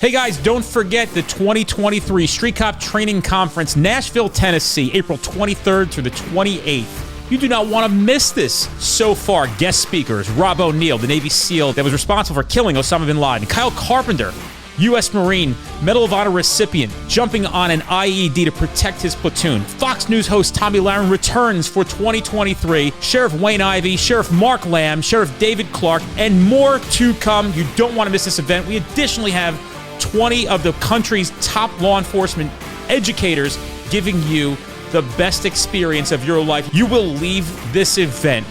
Hey guys, don't forget the 2023 Street Cop Training Conference, Nashville, Tennessee, April 23rd through the 28th. You do not want to miss this. So far, guest speakers, Rob O'Neill, the Navy SEAL that was responsible for killing Osama bin Laden, Kyle Carpenter, U.S. Marine, Medal of Honor recipient, jumping on an IED to protect his platoon. Fox News host Tommy Lahren returns for 2023. Sheriff Wayne Ivey, Sheriff Mark Lamb, Sheriff David Clark, and more to come. You don't want to miss this event. We additionally have 20 of the country's top law enforcement educators giving you the best experience of your life. You will leave this event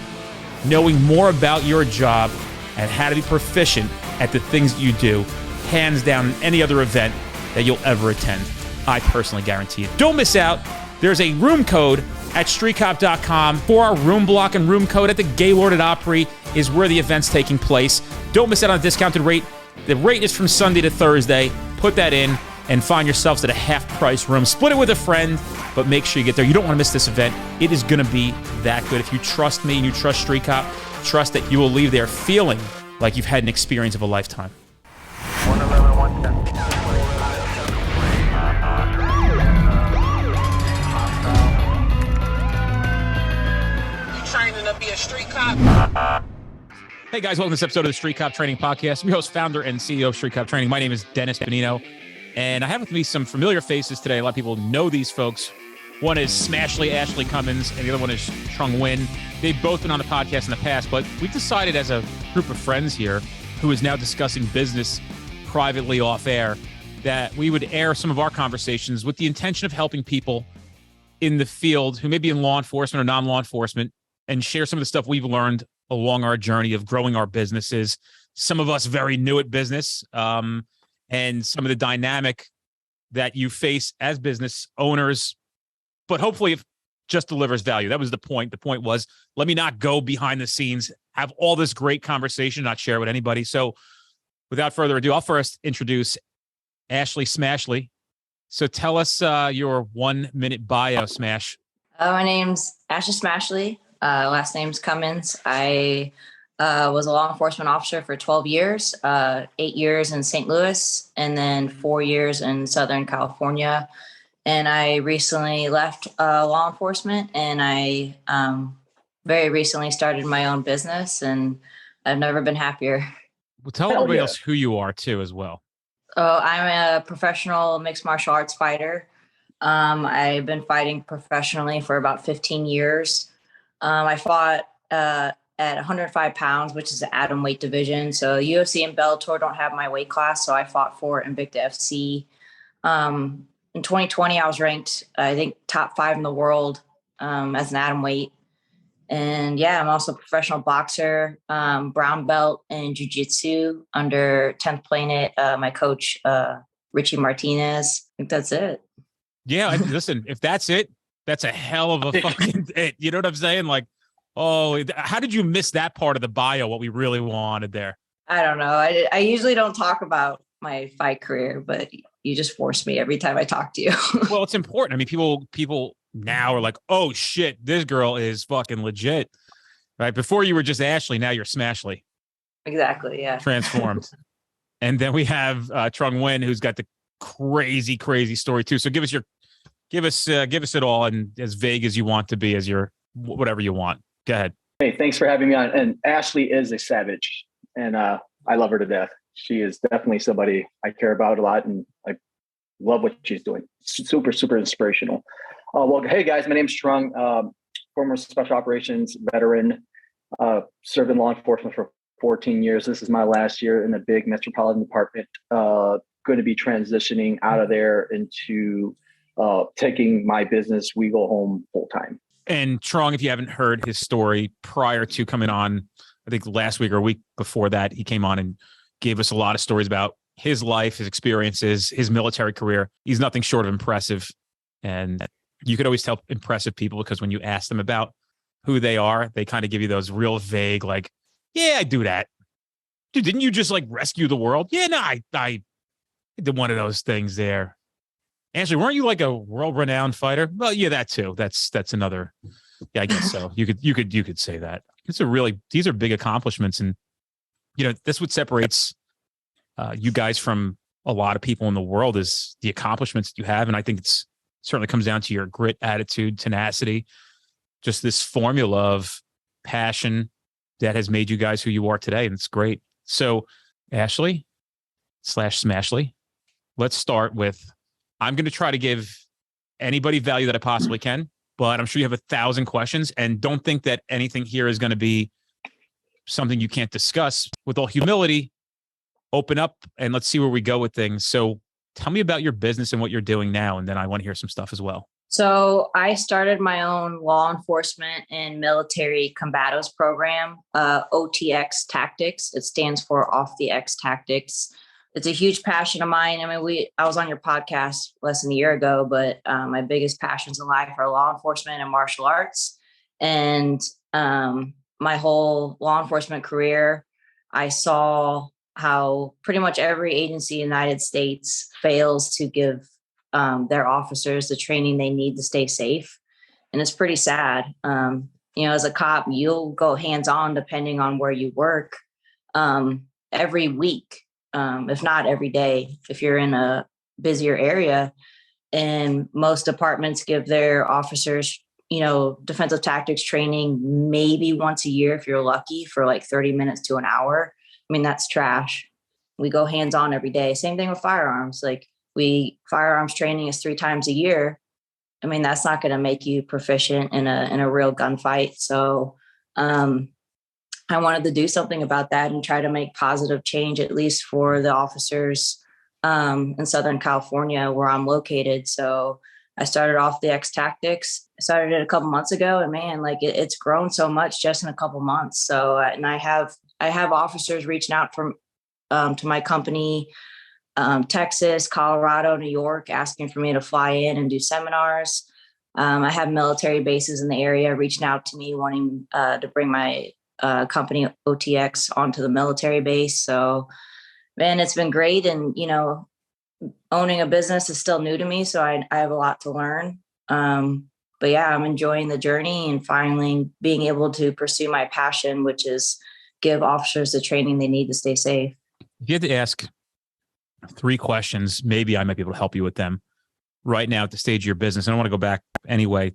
knowing more about your job and how to be proficient at the things you do, hands down, in any other event that you'll ever attend. I personally guarantee it. Don't miss out. There's a room code at streetcop.com for our room block, and room code at the Gaylord at Opry is where the event's taking place. Don't miss out on a discounted rate. The rate is from Sunday to Thursday. Put that in and find yourselves at a half-price room. Split it with a friend, but make sure you get there. You don't want to miss this event. It is going to be that good. If you trust me and you trust Street Cop, trust that you will leave there feeling like you've had an experience of a lifetime. 111, 110. You training to be a street cop? Hey guys, welcome to this episode of the Street Cop Training Podcast. I'm your host, founder, and CEO of Street Cop Training. My name is Dennis Benino, and I have with me some familiar faces today. A lot of people know these folks. One is Smashley, Ashley Cummins, and the other one is Trung Nguyen. They've both been on the podcast in the past, but we've decided as a group of friends here who is now discussing business privately off air that we would air some of our conversations with the intention of helping people in the field who may be in law enforcement or non-law enforcement and share some of the stuff we've learned along our journey of growing our businesses. Some of us very new at business, and some of the dynamic that you face as business owners, but hopefully it just delivers value. That was the point. The point was, let me not go behind the scenes, have all this great conversation, not share with anybody. So without further ado, I'll first introduce Ashley Smashley. So tell us your 1 minute bio, Smash. My name's Ashley Smashley. Last name's Cummins. I was a law enforcement officer for 12 years, 8 years in St. Louis, and then 4 years in Southern California. And I recently left law enforcement, and I very recently started my own business, and I've never been happier. Well, tell everybody else who you are too, as well. Oh, I'm a professional mixed martial arts fighter. I've been fighting professionally for about 15 years. I fought at 105 pounds, which is the atom weight division. So UFC and Bellator don't have my weight class, so I fought for Invicta FC. In 2020, I was ranked, I think, top 5 in the world as an atom weight. And yeah, I'm also a professional boxer, brown belt in jiu-jitsu under 10th Planet. My coach, Richie Martinez. I think that's it. Yeah, listen, if that's it, that's a hell of a fucking it. You know what I'm saying? Like, oh, how did you miss that part of the bio, what we really wanted there? I don't know. I usually don't talk about my fight career, but you just force me every time I talk to you. Well, it's important. I mean, people now are like, oh shit, this girl is fucking legit. Right? Before you were just Ashley, now you're Smashley. Exactly, yeah. Transformed. And then we have Trung Nguyen, who's got the crazy story too. So give us it all, and as vague as you want to be, as your whatever you want. Go ahead. Hey, thanks for having me on. And Ashley is a savage, and I love her to death. She is definitely somebody I care about a lot, and I love what she's doing. Super inspirational. Well, hey guys, my name's Trung, former special operations veteran, served in law enforcement for 14 years. This is my last year in the big metropolitan department. Going to be transitioning out of there into taking my business We Go Home full time. And Trung, if you haven't heard his story prior to coming on, I think last week or a week before that, he came on and gave us a lot of stories about his life, his experiences, his military career. He's nothing short of impressive. And you could always tell impressive people because when you ask them about who they are, they kind of give you those real vague, like, yeah, I do that. Dude, didn't you just like rescue the world? Yeah, no, I did one of those things there. Ashley, weren't you like a world-renowned fighter? Well, yeah, that too. That's another. Yeah, I guess so. You could say that. These are big accomplishments, and you know, that's what separates you guys from a lot of people in the world is the accomplishments that you have. And I think it's certainly comes down to your grit, attitude, tenacity, just this formula of passion that has made you guys who you are today. And it's great. So Ashley / Smashley, let's start with, I'm going to try to give anybody value that I possibly can, but I'm sure you have 1,000 questions, and don't think that anything here is going to be something you can't discuss. With all humility, open up and let's see where we go with things. So tell me about your business and what you're doing now. And then I want to hear some stuff as well. So I started my own law enforcement and military combatives program, OTX Tactics. It stands for Off the X Tactics. It's a huge passion of mine. I mean, I was on your podcast less than a year ago, but my biggest passions in life are law enforcement and martial arts. And my whole law enforcement career, I saw how pretty much every agency in the United States fails to give their officers the training they need to stay safe. And it's pretty sad. As a cop, you'll go hands-on depending on where you work every week. If not every day, if you're in a busier area. And most departments give their officers, defensive tactics training maybe once a year if you're lucky, for like 30 minutes to an hour. I mean, that's trash. We go hands-on every day. Same thing with firearms. Like firearms training is 3 times a year. I mean, that's not going to make you proficient in a real gunfight. So I wanted to do something about that and try to make positive change, at least for the officers in Southern California where I'm located. So I started Off the X Tactics. I started it a couple months ago, and man, like it's grown so much just in a couple months. So, and I have officers reaching out from to my company, Texas, Colorado, New York, asking for me to fly in and do seminars. I have military bases in the area reaching out to me, wanting to bring my company OTX onto the military base. So, man, it's been great. And, owning a business is still new to me. So I have a lot to learn. But yeah, I'm enjoying the journey and finally being able to pursue my passion, which is give officers the training they need to stay safe. If you had to ask 3 questions, maybe I might be able to help you with them right now at the stage of your business. I don't want to go back anyway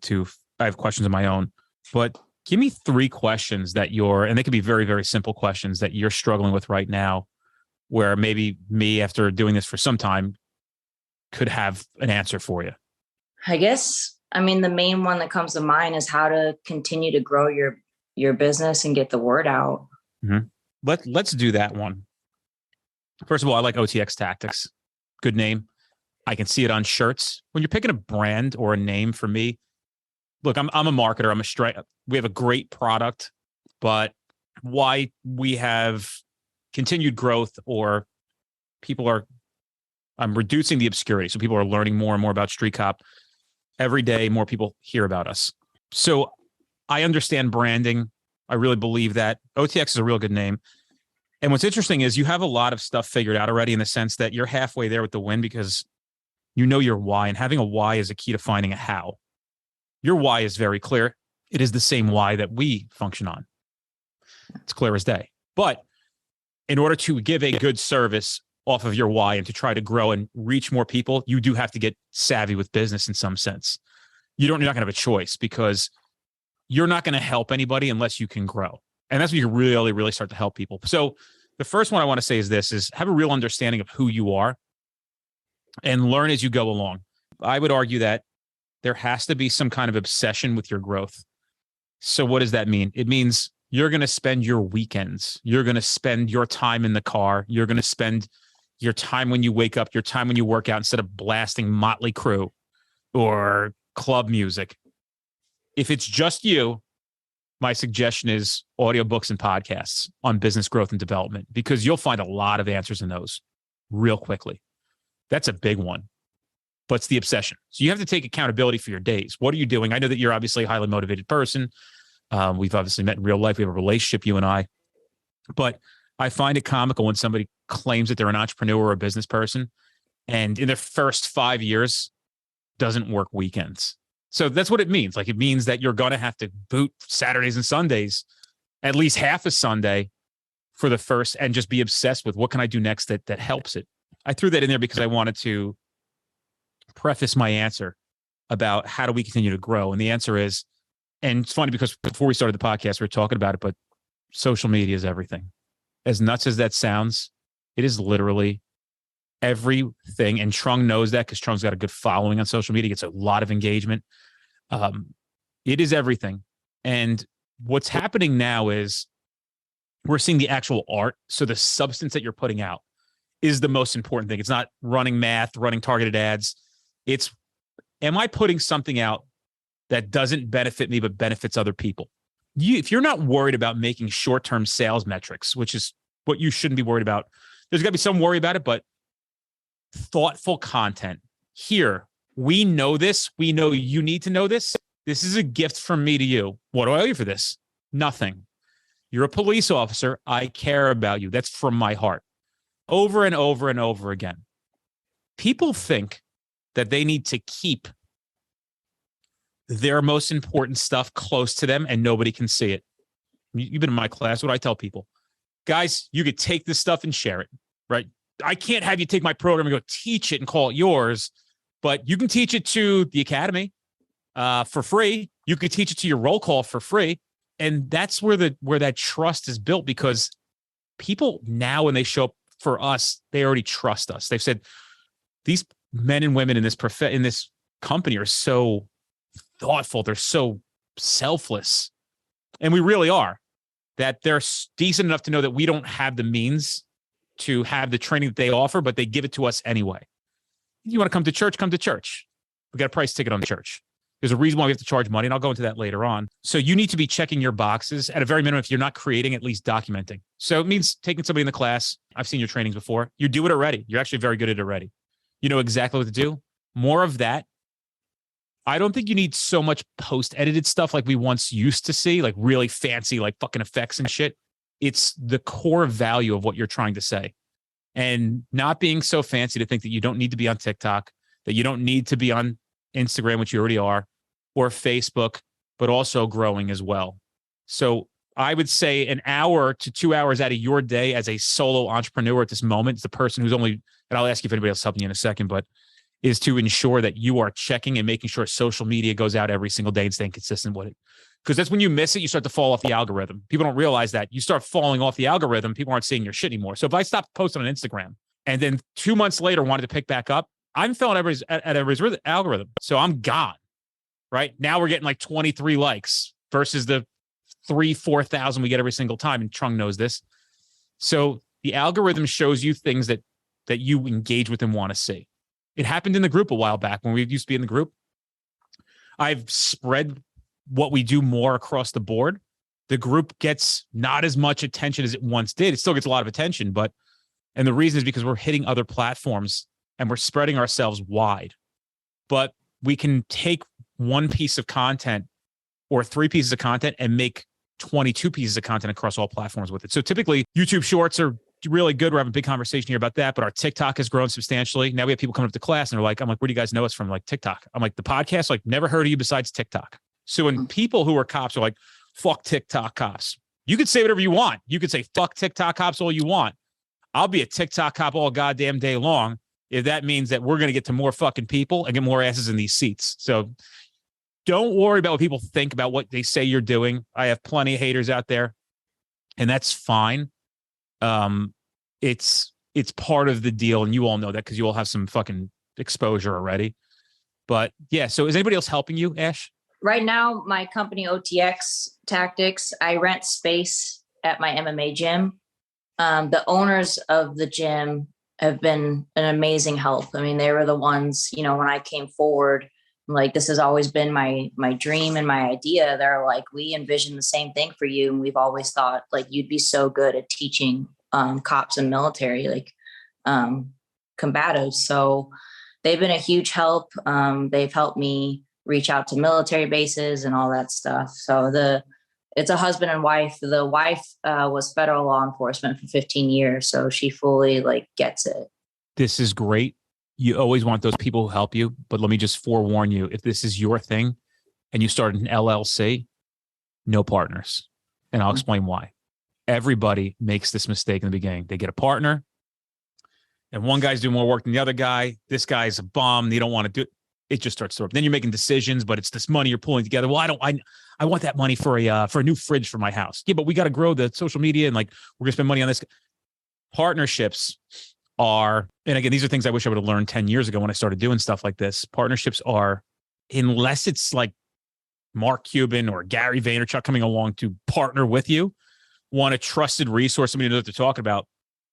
I have questions of my own, but give me 3 questions and they could be very, very simple questions that you're struggling with right now, where maybe me, after doing this for some time, could have an answer for you. I guess, the main one that comes to mind is how to continue to grow your business and get the word out. Mm-hmm. Let's do that one. First of all, I like OTX Tactics. Good name. I can see it on shirts. When you're picking a brand or a name, for me, look, I'm a marketer. We have a great product, but why we have continued growth, or I'm reducing the obscurity. So people are learning more and more about Street Cop. Every day, more people hear about us. So I understand branding. I really believe that. OTX is a real good name. And what's interesting is you have a lot of stuff figured out already, in the sense that you're halfway there with the win, because you know your why, and having a why is a key to finding a how. Your why is very clear. It is the same why that we function on. It's clear as day. But in order to give a good service off of your why and to try to grow and reach more people, you do have to get savvy with business in some sense. You're not going to have a choice, because you're not going to help anybody unless you can grow. And that's when you really, really start to help people. So the first one I want to say is have a real understanding of who you are and learn as you go along. I would argue that there has to be some kind of obsession with your growth. So what does that mean? It means you're going to spend your weekends. You're going to spend your time in the car. You're going to spend your time when you wake up, your time when you work out, instead of blasting Motley Crue or club music. If it's just you, my suggestion is audiobooks and podcasts on business growth and development, because you'll find a lot of answers in those real quickly. That's a big one, but it's the obsession. So you have to take accountability for your days. What are you doing? I know that you're obviously a highly motivated person. We've obviously met in real life. We have a relationship, you and I, but I find it comical when somebody claims that they're an entrepreneur or a business person, and in their first 5 years doesn't work weekends. So that's what it means. Like, it means that you're going to have to boot Saturdays and Sundays, at least half a Sunday for the first, and just be obsessed with what can I do next that helps it. I threw that in there because I wanted to preface my answer about how do we continue to grow. And the answer is, and it's funny because before we started the podcast, we were talking about it, but social media is everything. As nuts as that sounds, it is literally everything. And Trung knows that because Trung's got a good following on social media, gets a lot of engagement. It is everything. And what's happening now is we're seeing the actual art. So the substance that you're putting out is the most important thing. It's not running math, running targeted ads. It's, am I putting something out that doesn't benefit me, but benefits other people? If you're not worried about making short-term sales metrics, which is what you shouldn't be worried about, there's got to be some worry about it, but thoughtful content. Here, we know this. We know you need to know this. This is a gift from me to you. What do I owe you for this? Nothing. You're a police officer. I care about you. That's from my heart. Over and over and over again. People think that they need to keep their most important stuff close to them and nobody can see it. You've been in my class. What do I tell people? Guys, you could take this stuff and share it, right? I can't have you take my program and go teach it and call it yours, but you can teach it to the academy for free. You could teach it to your roll call for free. And that's where that trust is built, because people now, when they show up for us, they already trust us. They've said, these men and women in this company are so thoughtful. They're so selfless. And we really are. That they're decent enough to know that we don't have the means to have the training that they offer, but they give it to us anyway. You want to come to church? Come to church. We got a price ticket on the church. There's a reason why we have to charge money, and I'll go into that later on. So you need to be checking your boxes at a very minimum. If you're not creating, at least documenting. So it means taking somebody in the class. I've seen your trainings before. You do it already. You're actually very good at it already. You know exactly what to do. More of that. I don't think you need so much post-edited stuff like we once used to see, like really fancy, like fucking effects and shit. It's the core value of what you're trying to say. And not being so fancy to think that you don't need to be on TikTok, that you don't need to be on Instagram, which you already are, or Facebook, but also growing as well. So I would say an hour to 2 hours out of your day as a solo entrepreneur at this moment is the person who's only, and I'll ask you if anybody else is helping you in a second, but is to ensure that you are checking and making sure social media goes out every single day and staying consistent with it. Because that's when you miss it, you start to fall off the algorithm. People don't realize that. You start falling off the algorithm, people aren't seeing your shit anymore. So if I stopped posting on Instagram and then 2 months later wanted to pick back up, I'm filling at everybody's algorithm. So I'm gone, right? Now we're getting like 23 likes versus the 4,000 we get every single time. And Trung knows this. So the algorithm shows you things that you engage with and want to see. It happened in the group a while back when we used to be in the group. I've spread what we do more across the board. The group gets not as much attention as it once did. It still gets a lot of attention, and the reason is because we're hitting other platforms and we're spreading ourselves wide. But we can take one piece of content or 3 pieces of content and make 22 pieces of content across all platforms with it. So typically YouTube Shorts are really good. We're having a big conversation here about that, but our TikTok has grown substantially. Now we have people coming up to class and they're like, I'm like, where do you guys know us from? Like TikTok. I'm like, the podcast, like never heard of you besides TikTok. So when people who are cops are like, fuck TikTok cops, you could say whatever you want. You could say fuck TikTok cops all you want. I'll be a TikTok cop all goddamn day long if that means that we're going to get to more fucking people and get more asses in these seats. So don't worry about what people think about what they say you're doing. I have plenty of haters out there, and that's fine. It's part of the deal, and you all know that because you all have some fucking exposure already. But yeah, so is anybody else helping you, Ash? Right now, my company OTX Tactics, I rent space at my MMA gym. The owners of the gym have been an amazing help. I mean, they were the ones, when I came forward, like, this has always been my dream and my idea. They're like, we envision the same thing for you. And we've always thought like, you'd be so good at teaching cops and military, like combatives. So they've been a huge help. They've helped me reach out to military bases and all that stuff. So it's a husband and wife. The wife was federal law enforcement for 15 years. So she fully gets it. This is great. You always want those people who help you, but let me just forewarn you, if this is your thing and you start an LLC, no partners. And I'll explain why. Everybody makes this mistake in the beginning. They get a partner and one guy's doing more work than the other guy. This guy's a bum. You don't want to do it. It just starts to work. Then you're making decisions, but it's this money you're pulling together. Well, I want that money for a new fridge for my house. Yeah, but we got to grow the social media and like we're gonna spend money on this. Partnerships are, and again, these are things I wish I would have learned 10 years ago when I started doing stuff like this. Partnerships are, unless it's like Mark Cuban or Gary Vaynerchuk coming along to partner with you, want a trusted resource, somebody who knows what they're talking about.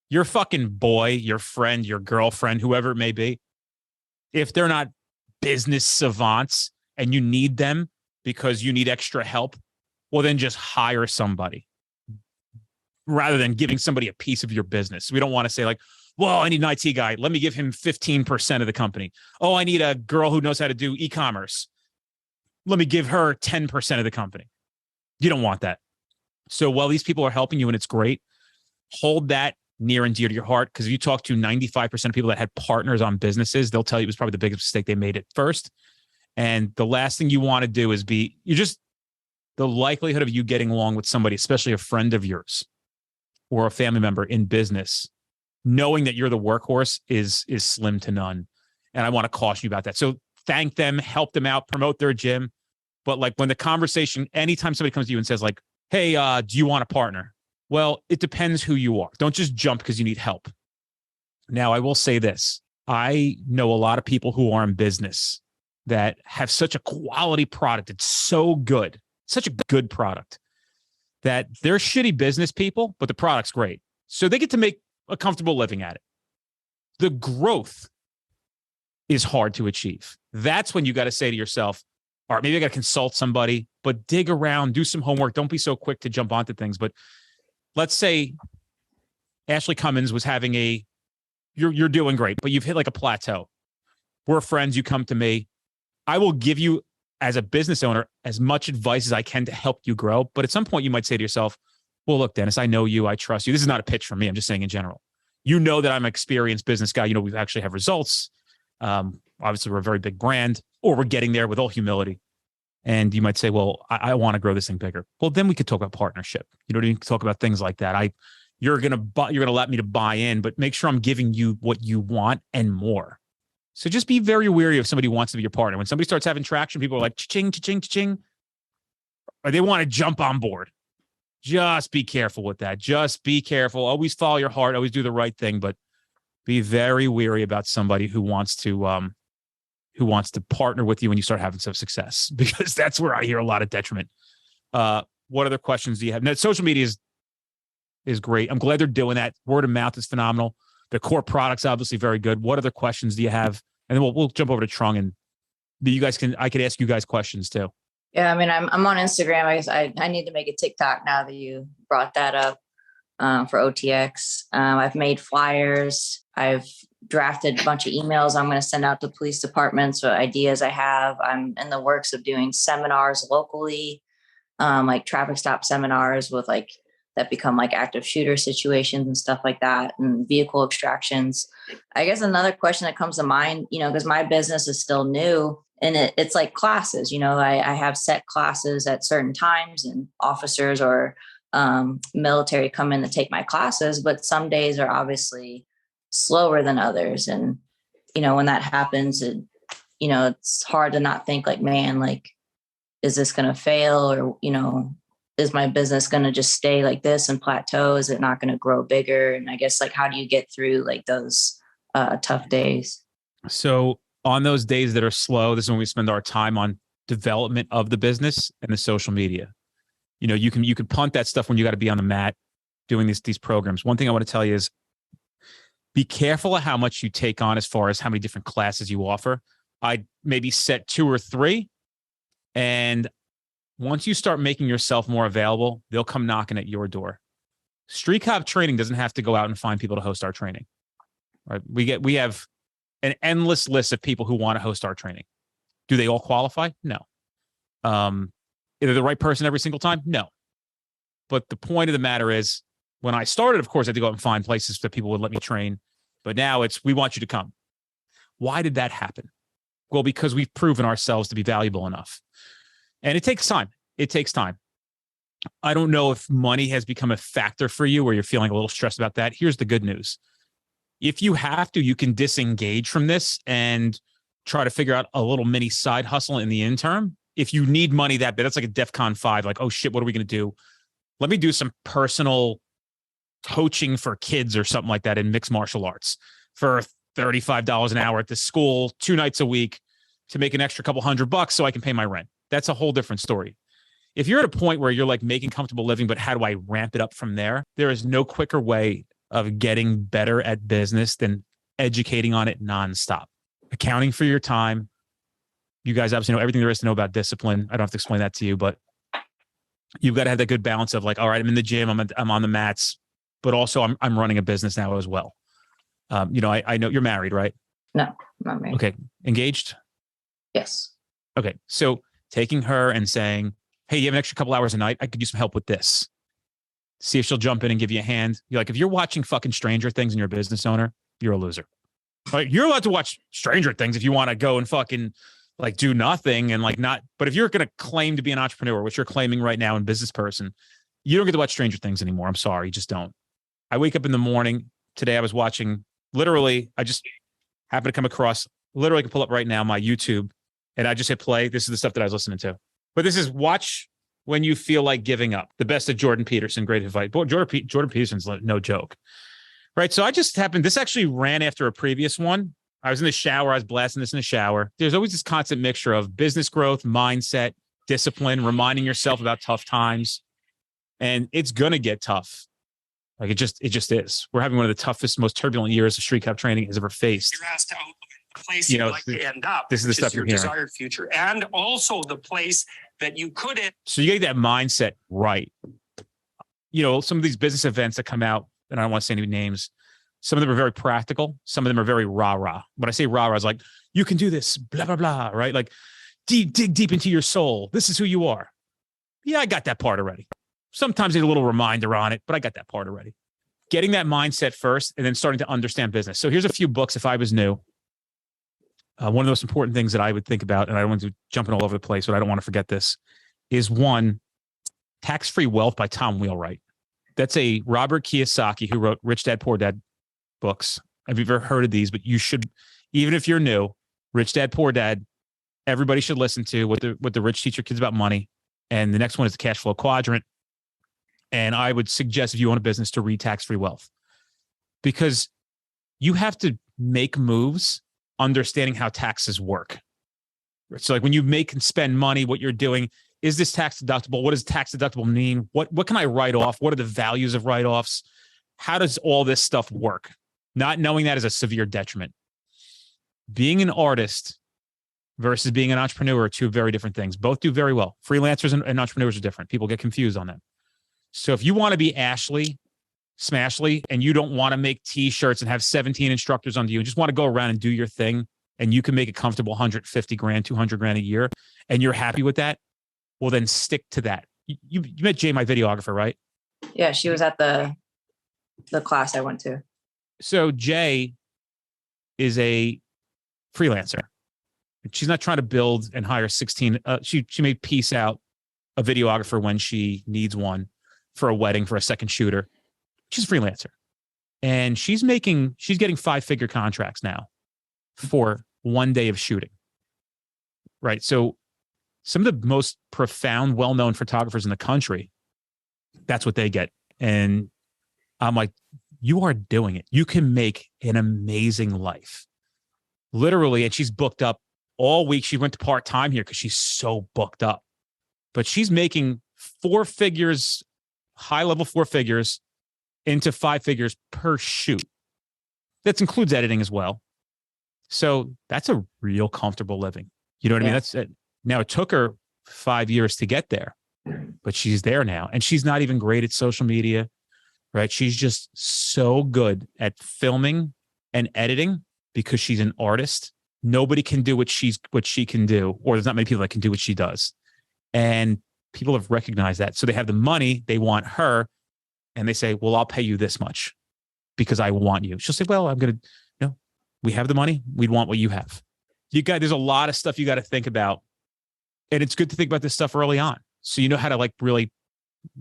Your fucking boy, your friend, your girlfriend, whoever it may be, if they're not business savants and you need them because you need extra help, well, then just hire somebody rather than giving somebody a piece of your business. We don't want to say like, well, I need an IT guy. Let me give him 15% of the company. Oh, I need a girl who knows how to do e-commerce. Let me give her 10% of the company. You don't want that. So while these people are helping you and it's great, hold that near and dear to your heart, because if you talk to 95% of people that had partners on businesses, they'll tell you it was probably the biggest mistake they made at first. And the last thing you want to do is the likelihood of you getting along with somebody, especially a friend of yours or a family member in business, knowing that you're the workhorse is slim to none. And I want to caution you about that. So thank them, help them out, promote their gym. But like when the conversation, anytime somebody comes to you and says like, hey, do you want a partner? Well, it depends who you are. Don't just jump because you need help. Now, I will say this. I know a lot of people who are in business that have such a quality product. It's so good, such a good product that they're shitty business people, but the product's great. So they get to make a comfortable living at it. The growth is hard to achieve. That's when you got to say to yourself, all right, maybe I got to consult somebody, but dig around, do some homework. Don't be so quick to jump onto things. But let's say Ashley Cummins was having you're doing great, but you've hit like a plateau. We're friends. You come to me. I will give you, as a business owner, as much advice as I can to help you grow. But at some point you might say to yourself, well, look, Dennis, I know you. I trust you. This is not a pitch for me. I'm just saying in general. You know that I'm an experienced business guy. You know, we actually have results. Obviously, we're a very big brand, or we're getting there with all humility. And you might say, well, I want to grow this thing bigger. Well, then we could talk about partnership. You know what I mean? Talk about things like that. You're going to let me to buy in, but make sure I'm giving you what you want and more. So just be very wary if somebody wants to be your partner. When somebody starts having traction, people are like, cha-ching, cha-ching, cha-ching, or they want to jump on board. Just be careful with that. Just be careful. Always follow your heart. Always do the right thing, but be very wary about somebody who wants to partner with you when you start having some success, because that's where I hear a lot of detriment. What other questions do you have? Now, social media is great. I'm glad they're doing that. Word of mouth is phenomenal. The core product's obviously very good. What other questions do you have? And then we'll jump over to Trung, and I could ask you guys questions too. Yeah, I mean, I'm on Instagram. I guess I need to make a TikTok now that you brought that up for OTX. I've made flyers. I've drafted a bunch of emails I'm going to send out to police departments with ideas I have. I'm in the works of doing seminars locally, like traffic stop seminars with like that become like active shooter situations and stuff like that, and vehicle extractions. I guess another question that comes to mind, because my business is still new, and it's like classes. I have set classes at certain times, and officers or military come in to take my classes, but some days are obviously slower than others. And, when that happens, it's hard to not think like, man, like, is this going to fail? Or, is my business going to just stay like this and plateau? Is it not going to grow bigger? And I guess, like, how do you get through like those tough days? So on those days that are slow, this is when we spend our time on development of the business and the social media. You can punt that stuff when you got to be on the mat doing these programs. One thing I want to tell you is be careful of how much you take on as far as how many different classes you offer. I'd maybe set 2 or 3. And once you start making yourself more available, they'll come knocking at your door. Street Cop Training doesn't have to go out and find people to host our training. Right? We have an endless list of people who want to host our training. Do they all qualify? No. Are they the right person every single time? No. But the point of the matter is, when I started, of course, I had to go out and find places that people would let me train. But now it's, we want you to come. Why did that happen? Well, because we've proven ourselves to be valuable enough. And it takes time. It takes time. I don't know if money has become a factor for you, or you're feeling a little stressed about that. Here's the good news. If you have to, you can disengage from this and try to figure out a little mini side hustle in the interim. If you need money that bad, that's like a DEFCON 5. Like, oh shit, what are we going to do? Let me do some personal coaching for kids or something like that in mixed martial arts for $35 an hour at the school 2 nights a week to make an extra couple $100 so I can pay my rent. That's a whole different story. If you're at a point where you're like making comfortable living, but how do I ramp it up from there? There is no quicker way of getting better at business than educating on it nonstop. Accounting for your time. You guys obviously know everything there is to know about discipline. I don't have to explain that to you, but you've got to have that good balance of like, all right, I'm in the gym, I'm on the mats, but also I'm running a business now as well. I know you're married, right? No, not married. Okay. Engaged? Yes. Okay. So taking her and saying, hey, you have an extra couple hours a night. I could use some help with this. See if she'll jump in and give you a hand. You're like, if you're watching fucking Stranger Things and you're a business owner, you're a loser. Like, you're allowed to watch Stranger Things if you want to go and fucking like do nothing and like not. But if you're going to claim to be an entrepreneur, which you're claiming right now in business person, you don't get to watch Stranger Things anymore. I'm sorry. You just don't. I wake up in the morning. Today I was watching, literally, I just happened to come across, literally I can pull up right now my YouTube and I just hit play. This is the stuff that I was listening to. But this is watch when you feel like giving up. The best of Jordan Peterson. Great advice. Boy, Jordan Peterson's no joke. Right. So I just happened, this actually ran after a previous one. I was in the shower. I was blasting this in the shower. There's always this constant mixture of business growth, mindset, discipline, reminding yourself about tough times. And it's going to get tough. Like it just is. We're having one of the toughest, most turbulent years of street cop training has ever faced. You're asked to outline the place you'd like to end up. This is the stuff you're hearing. Desired future, and also the place that you could end. So you get that mindset right. Some of these business events that come out, and I don't want to say any names. Some of them are very practical. Some of them are very rah-rah. When I say rah-rah, it's like, you can do this, blah, blah, blah, right? Like dig deep into your soul. This is who you are. Yeah, I got that part already. Sometimes need a little reminder on it, but I got that part already. Getting that mindset first and then starting to understand business. So here's a few books if I was new. One of the most important things that I would think about, and I don't want to jumping all over the place, but I don't want to forget this, is one, Tax-Free Wealth by Tom Wheelwright. That's a Robert Kiyosaki who wrote Rich Dad, Poor Dad books. Have you ever heard of these? But you should, even if you're new, Rich Dad, Poor Dad, everybody should listen to what the rich teach your kids about money. And the next one is the Cash Flow Quadrant. And I would suggest if you own a business to read Tax-Free Wealth, because you have to make moves understanding how taxes work. So like when you make and spend money, what you're doing, is this tax deductible? What does tax deductible mean? What can I write off? What are the values of write-offs? How does all this stuff work? Not knowing that is a severe detriment. Being an artist versus being an entrepreneur are two very different things. Both do very well. Freelancers and entrepreneurs are different. People get confused on that. So if you want to be Smashley, and you don't want to make t-shirts and have 17 instructors under you, and just want to go around and do your thing, and you can make a comfortable 150 grand, 200 grand a year, and you're happy with that, well, then stick to that. You met Jay, my videographer, right? Yeah, she was at the class I went to. So Jay is a freelancer. She's not trying to build and hire 16. She may piece out a videographer when she needs one for a wedding, for a second shooter. She's a freelancer. And she's getting 5-figure contracts now for one day of shooting. Right. So some of the most profound, well-known photographers in the country, that's what they get. And I'm like, you are doing it. You can make an amazing life. Literally. And she's booked up all week. She went to part-time here because she's so booked up. But she's making 4 figures, high-level 4 figures into 5 figures per shoot. That includes editing as well. So that's a real comfortable living. You know what I mean? That's it. Now, it took her 5 years to get there, but she's there now. And she's not even great at social media, right? She's just so good at filming and editing because she's an artist. Nobody can do what she can do, or there's not many people that can do what she does. And people have recognized that. So they have the money, they want her, and they say, well, I'll pay you this much because I want you. She'll say, well, I'm going to, we have the money. We'd want what you have. There's a lot of stuff you got to think about. And it's good to think about this stuff early on. So you know how to like really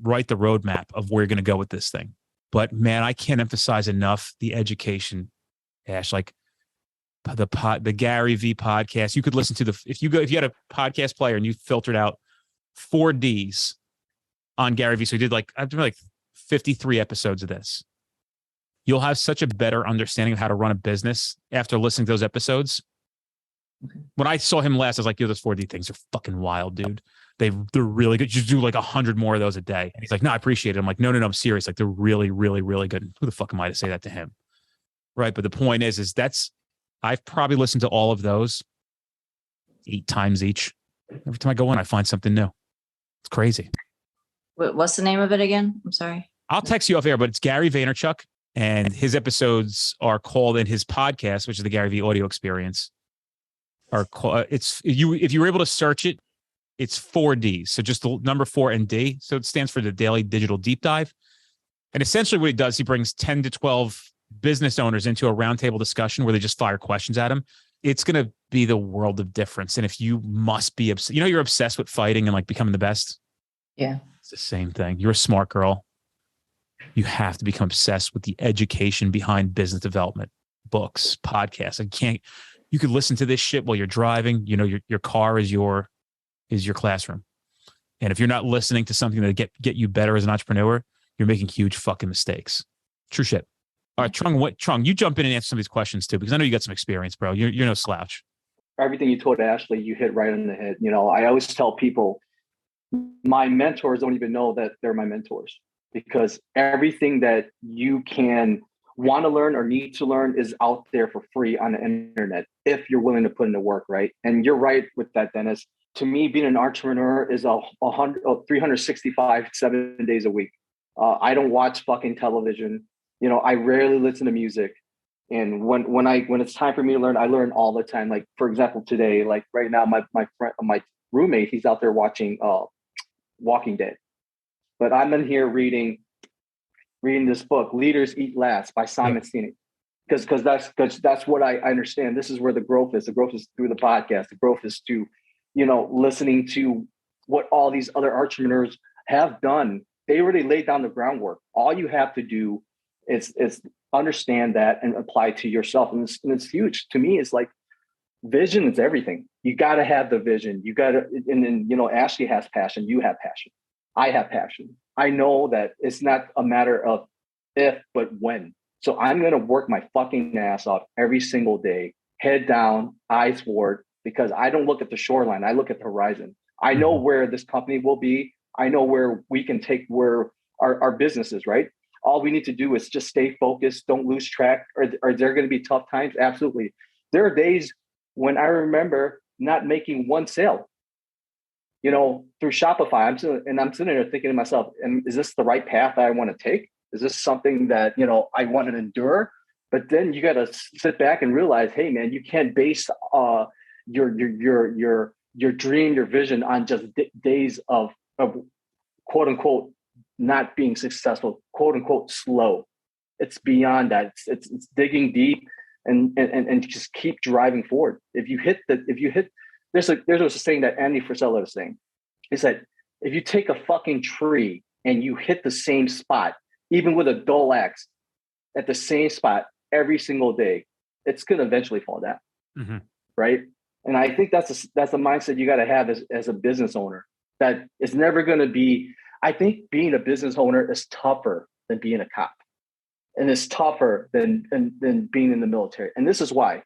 write the roadmap of where you're going to go with this thing. But man, I can't emphasize enough the education. Ash, like the Gary V podcast. You could listen to if you had a podcast player and you filtered out 4 Ds on Gary V. So he did I've done 53 episodes of this. You'll have such a better understanding of how to run a business after listening to those episodes. Okay. When I saw him last, I was like, yo, those 4D things are fucking wild, dude. They're really good. You do 100 more of those a day. And he's like, no, I appreciate it. I'm like, no, I'm serious. They're really, really, really good. Who the fuck am I to say that to him? Right. But the point is I've probably listened to all of those 8 times each. Every time I go in, I find something new. It's crazy. What's the name of it again? I'm sorry. I'll text you off air, but it's Gary Vaynerchuk. And his episodes are called in his podcast, which is the Gary V Audio Experience. If you were able to search it, it's 4 Ds. So just the number 4 and D. So it stands for the Daily Digital Deep Dive. And essentially what he does, he brings 10 to 12 business owners into a roundtable discussion where they just fire questions at him. It's going to be the world of difference. And if you must be, you're obsessed with fighting and becoming the best. Yeah. It's the same thing. You're a smart girl. You have to become obsessed with the education behind business development, books, podcasts. You could listen to this shit while you're driving. Your car is your classroom. And if you're not listening to something that get you better as an entrepreneur, you're making huge fucking mistakes. True shit. All right, Trung, you jump in and answer some of these questions too, because I know you got some experience, bro. You're no slouch. Everything you told Ashley, you hit right on the head. I always tell people, my mentors don't even know that they're my mentors, because everything that you can want to learn or need to learn is out there for free on the internet if you're willing to put in the work, right? And you're right with that, Dennis. To me, being an entrepreneur is 365, 7 days a week. I don't watch fucking television. I rarely listen to music. And when it's time for me to learn, I learn all the time. Like, for example, today, right now, my friend, my roommate, he's out there watching Walking Dead. But I'm in here reading this book, Leaders Eat Last by Simon Sinek. Because that's what I understand. This is where the growth is. The growth is through the podcast. The growth is to, listening to what all these other entrepreneurs have done. They already laid down the groundwork. All you have to do is understand that and apply it to yourself. And it's huge. To me, it's like vision is everything. You got to have the vision. You got to, and then, Ashley has passion. You have passion. I have passion. I know that it's not a matter of if, but when. So I'm going to work my fucking ass off every single day, head down, eyes forward, because I don't look at the shoreline. I look at the horizon. I know where this company will be. I know where we can take where our business is, right? All we need to do is just stay focused. Don't lose track. Are there going to be tough times? Absolutely. There are days when I remember not making one sale, through Shopify. I'm sitting there thinking to myself, is this the right path I want to take? Is this something that, I want to endure? But then you got to sit back and realize, hey man, you can't base your dream, your vision on just days of quote unquote not being successful, quote unquote slow. It's beyond that. It's digging deep and just keep driving forward. There's a saying that Andy Frisella is saying. He said, if you take a fucking tree and you hit the same spot, even with a dull axe at the same spot every single day, it's going to eventually fall down. Mm-hmm. Right. And I think that's the mindset you got to have as a business owner, that it's never going to be, I think being a business owner is tougher than being a cop, and it's tougher than being in the military. And this is why.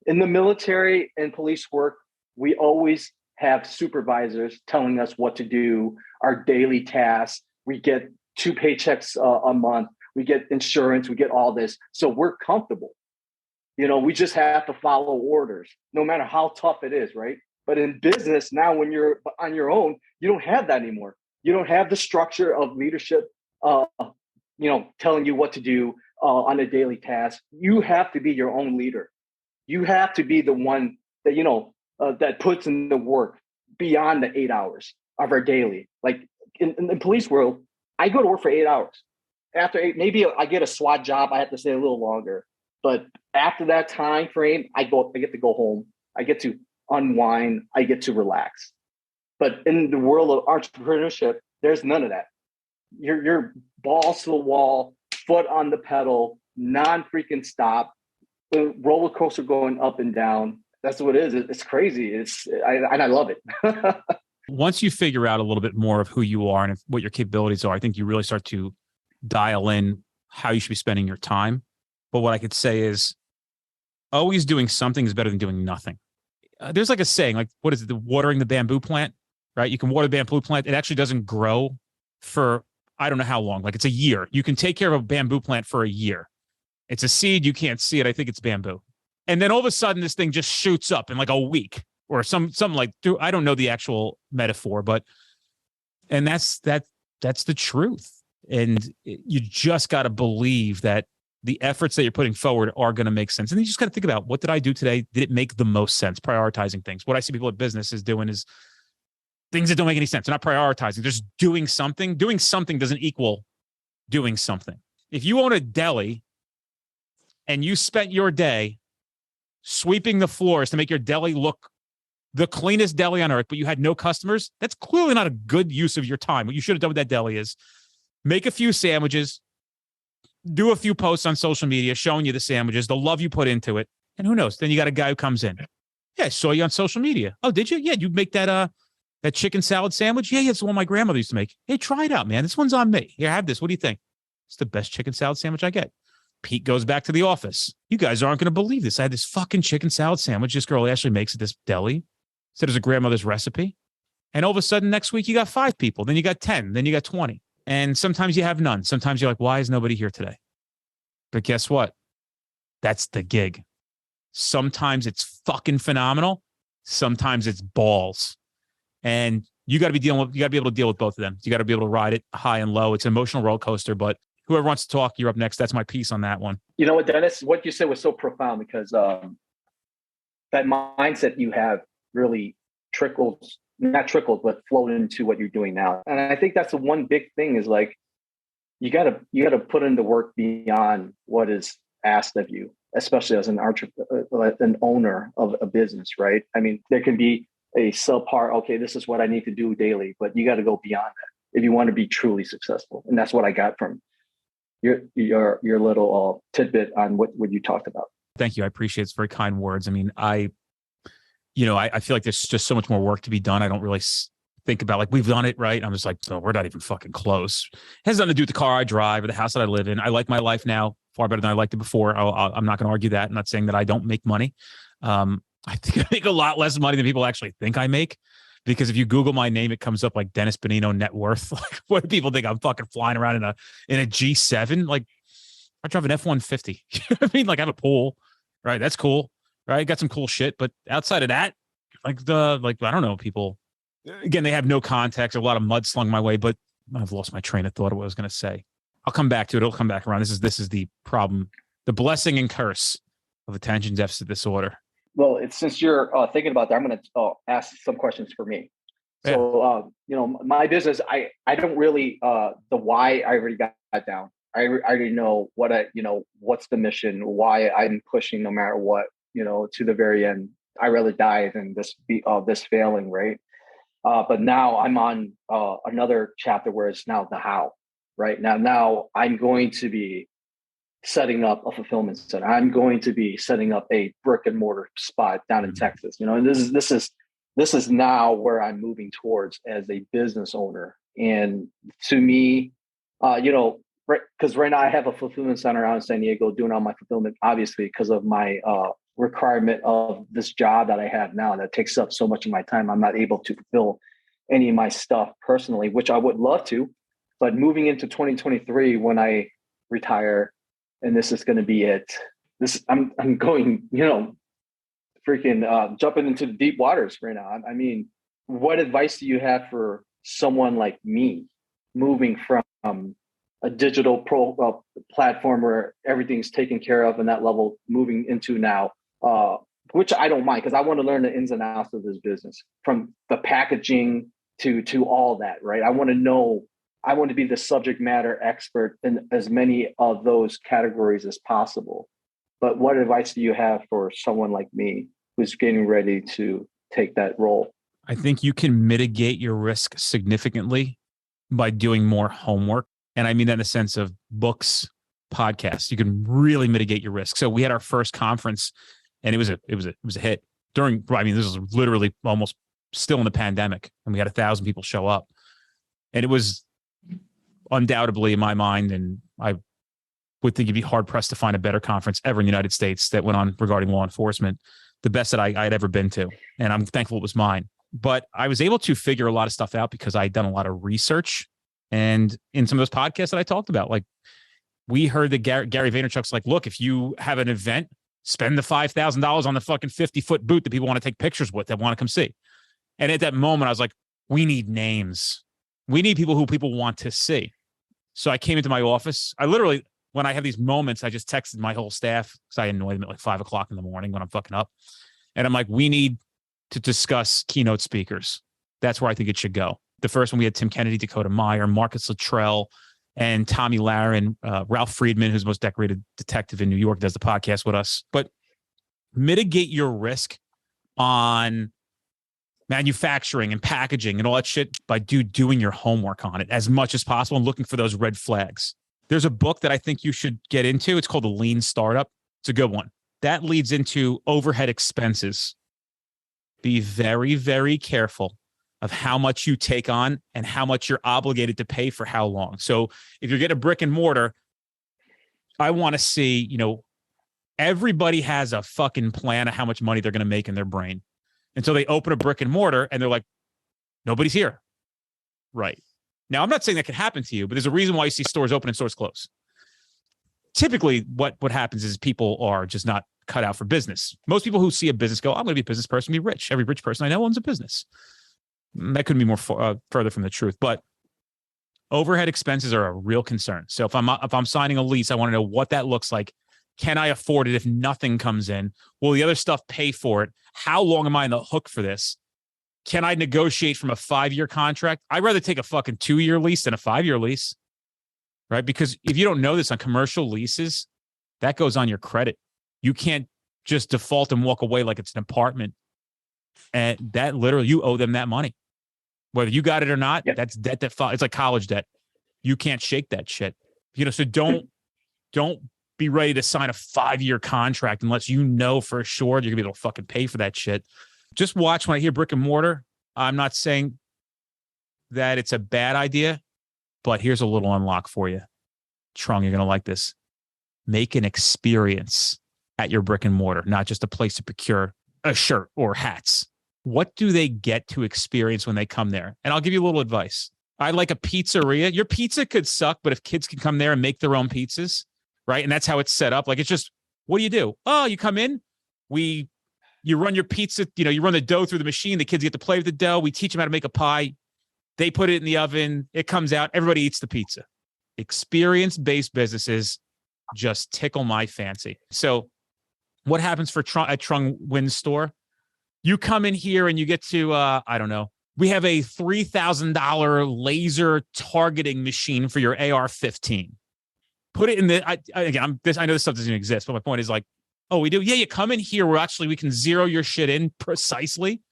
In the military and police work, we always have supervisors telling us what to do, our daily tasks. We get 2 paychecks a month. We get insurance. We get all this. So we're comfortable. We just have to follow orders, no matter how tough it is, right? But in business now, when you're on your own, you don't have that anymore. You don't have the structure of leadership, telling you what to do on a daily task. You have to be your own leader. You have to be the one that, that puts in the work beyond the 8 hours of our daily. Like in the police world, I go to work for 8 hours. After 8, maybe I get a SWAT job. I have to stay a little longer. But after that time frame, I get to go home. I get to unwind. I get to relax. But in the world of entrepreneurship, there's none of that. You're balls to the wall, foot on the pedal, non-freaking stop, the roller coaster going up and down. That's what it is. It's crazy. And I love it. Once you figure out a little bit more of who you are and what your capabilities are, I think you really start to dial in how you should be spending your time. But what I could say is always doing something is better than doing nothing. There's like a saying, like, what is it? The watering the bamboo plant, right? You can water the bamboo plant. It actually doesn't grow for, I don't know how long. Like it's a year. You can take care of a bamboo plant for a year. It's a seed. You can't see it. I think it's bamboo. And then all of a sudden this thing just shoots up in like a week or something like, I don't know the actual metaphor, but, and that's the truth. And you just got to believe that the efforts that you're putting forward are going to make sense. And then you just got to think about, what did I do today? Did it make the most sense? Prioritizing things. What I see people at businesses doing is things that don't make any sense. They're not prioritizing. They're just doing something. Doing something doesn't equal doing something. If you own a deli and you spent your day sweeping the floors to make your deli look the cleanest deli on earth, but you had no customers, that's clearly not a good use of your time. What you should have done with that deli is make a few sandwiches, do a few posts on social media showing you the sandwiches, the love you put into it. And who knows? Then you got a guy who comes in. Yeah, I saw you on social media. Oh, did you? Yeah, you make that chicken salad sandwich? Yeah, it's the one my grandmother used to make. Hey, try it out, man. This one's on me. Here, have this. What do you think? It's the best chicken salad sandwich I get. Pete goes back to the office. You guys aren't going to believe this. I had this fucking chicken salad sandwich this girl Ashley makes at this deli. Said it was a grandmother's recipe. And all of a sudden next week you got 5 people. Then you got 10. Then you got 20. And sometimes you have none. Sometimes you're like, why is nobody here today? But guess what? That's the gig. Sometimes it's fucking phenomenal. Sometimes it's balls. And you got to be able to deal with both of them. You got to be able to ride it high and low. It's an emotional roller coaster, but whoever wants to talk, you're up next. That's my piece on that one. You know what, Dennis, what you said was so profound because that mindset you have really not trickled, but flowed into what you're doing now. And I think that's the one big thing is like, you gotta put in the work beyond what is asked of you, especially as an owner of a business, right? I mean, there can be a subpar, okay, this is what I need to do daily, but you got to go beyond that if you want to be truly successful. And that's what I got from your little tidbit on what you talked about. Thank you. I appreciate it. It's very kind words. I mean, I feel like there's just so much more work to be done. I don't really think about like, we've done it, right? I'm just like, no, we're not even fucking close. It has nothing to do with the car I drive or the house that I live in. I like my life now far better than I liked it before. I'm not going to argue that. I'm not saying that I don't make money. I think I make a lot less money than people actually think I make, because if you Google my name, it comes up like Dennis Benino net worth. Like, what do people think? I'm fucking flying around in a G7? Like, I drive an F-150. You know what I mean? Like, I have a pool, right? That's cool, right? Got some cool shit, but outside of that, I don't know, people. Again, they have no context. A lot of mud slung my way, but I've lost my train of thought of what I was going to say. I'll come back to it. It'll come back around. This is the problem, the blessing and curse of attention deficit disorder. Well, since you're thinking about that, I'm going to ask some questions for me. Yeah. So, my business, I don't really, the why I already got that down. I already know what's the mission, why I'm pushing no matter what, to the very end. I rather die than this failing, right? But now I'm on another chapter where it's now the how, right? Now I'm going to be setting up a fulfillment center. I'm going to be setting up a brick and mortar spot down in Texas, and this is now where I'm moving towards as a business owner. And to me, because right now I have a fulfillment center out in San Diego doing all my fulfillment, obviously because of my requirement of this job that I have now that takes up so much of my time. I'm not able to fulfill any of my stuff personally, which I would love to, but moving into 2023 when I retire, and this is going to be it. I'm going, freaking jumping into the deep waters right now. I mean, what advice do you have for someone like me moving from a digital platform where everything's taken care of and that level moving into now, which I don't mind because I want to learn the ins and outs of this business, from the packaging to all that, right? I want to be the subject matter expert in as many of those categories as possible. But what advice do you have for someone like me who's getting ready to take that role? I think you can mitigate your risk significantly by doing more homework. And I mean that in the sense of books, podcasts. You can really mitigate your risk. So we had our first conference, and it was a hit. This was literally almost still in the pandemic, and we had 1,000 people show up, and it was undoubtedly, in my mind, and I would think you'd be hard pressed to find a better conference ever in the United States that went on regarding law enforcement, the best that I had ever been to, and I'm thankful it was mine. But I was able to figure a lot of stuff out because I had done a lot of research, and in some of those podcasts that I talked about, like we heard that Gary Vaynerchuk's like, look, if you have an event, spend the $5,000 on the fucking 50-foot booth that people want to take pictures with, that want to come see. And at that moment, I was like, we need names. We need people who people want to see. So I came into my office. I literally, when I have these moments, I just texted my whole staff because I annoy them at like 5 o'clock in the morning when I'm fucking up. And I'm like, we need to discuss keynote speakers. That's where I think it should go. The first one, we had Tim Kennedy, Dakota Meyer, Marcus Luttrell, and Tommy Lahren, Ralph Friedman, who's the most decorated detective in New York, does the podcast with us. But mitigate your risk on manufacturing and packaging and all that shit by doing your homework on it as much as possible and looking for those red flags. There's a book that I think you should get into. It's called The Lean Startup. It's a good one. That leads into overhead expenses. Be very, very careful of how much you take on and how much you're obligated to pay for how long. So if you're getting a brick and mortar, I want to see, everybody has a fucking plan of how much money they're going to make in their brain. And so they open a brick and mortar and they're like, nobody's here. Right. Now, I'm not saying that can happen to you, but there's a reason why you see stores open and stores close. Typically, what happens is people are just not cut out for business. Most people who see a business go, I'm going to be a business person, be rich. Every rich person I know owns a business. That couldn't be more further from the truth. But overhead expenses are a real concern. So if I'm signing a lease, I want to know what that looks like. Can I afford it if nothing comes in? Will the other stuff pay for it? How long am I on the hook for this? Can I negotiate from a 5-year contract? I'd rather take a fucking 2-year lease than a 5-year lease, right? Because if you don't know this, on commercial leases, that goes on your credit. You can't just default and walk away like it's an apartment. And that literally, you owe them that money. Whether you got it or not, yep. That's debt it's like college debt. You can't shake that shit. So don't be ready to sign a 5-year contract unless you know for sure you're gonna be able to fucking pay for that shit. Just watch when I hear brick and mortar. I'm not saying that it's a bad idea, but here's a little unlock for you. Trung, you're gonna like this. Make an experience at your brick and mortar, not just a place to procure a shirt or hats. What do they get to experience when they come there? And I'll give you a little advice. I like a pizzeria. Your pizza could suck, but if kids can come there and make their own pizzas, right? And that's how it's set up. Like, it's just, what do? Oh, you come in, you run your pizza, you run the dough through the machine. The kids get to play with the dough. We teach them how to make a pie. They put it in the oven. It comes out. Everybody eats the pizza. Experience-based businesses just tickle my fancy. So what happens at Trung Nguyen's store? You come in here and you get to, I don't know, we have a $3,000 laser targeting machine for your AR-15. Put it in the, I know this stuff doesn't exist, but my point is like, oh, we do? Yeah, you come in here where actually we can zero your shit in precisely.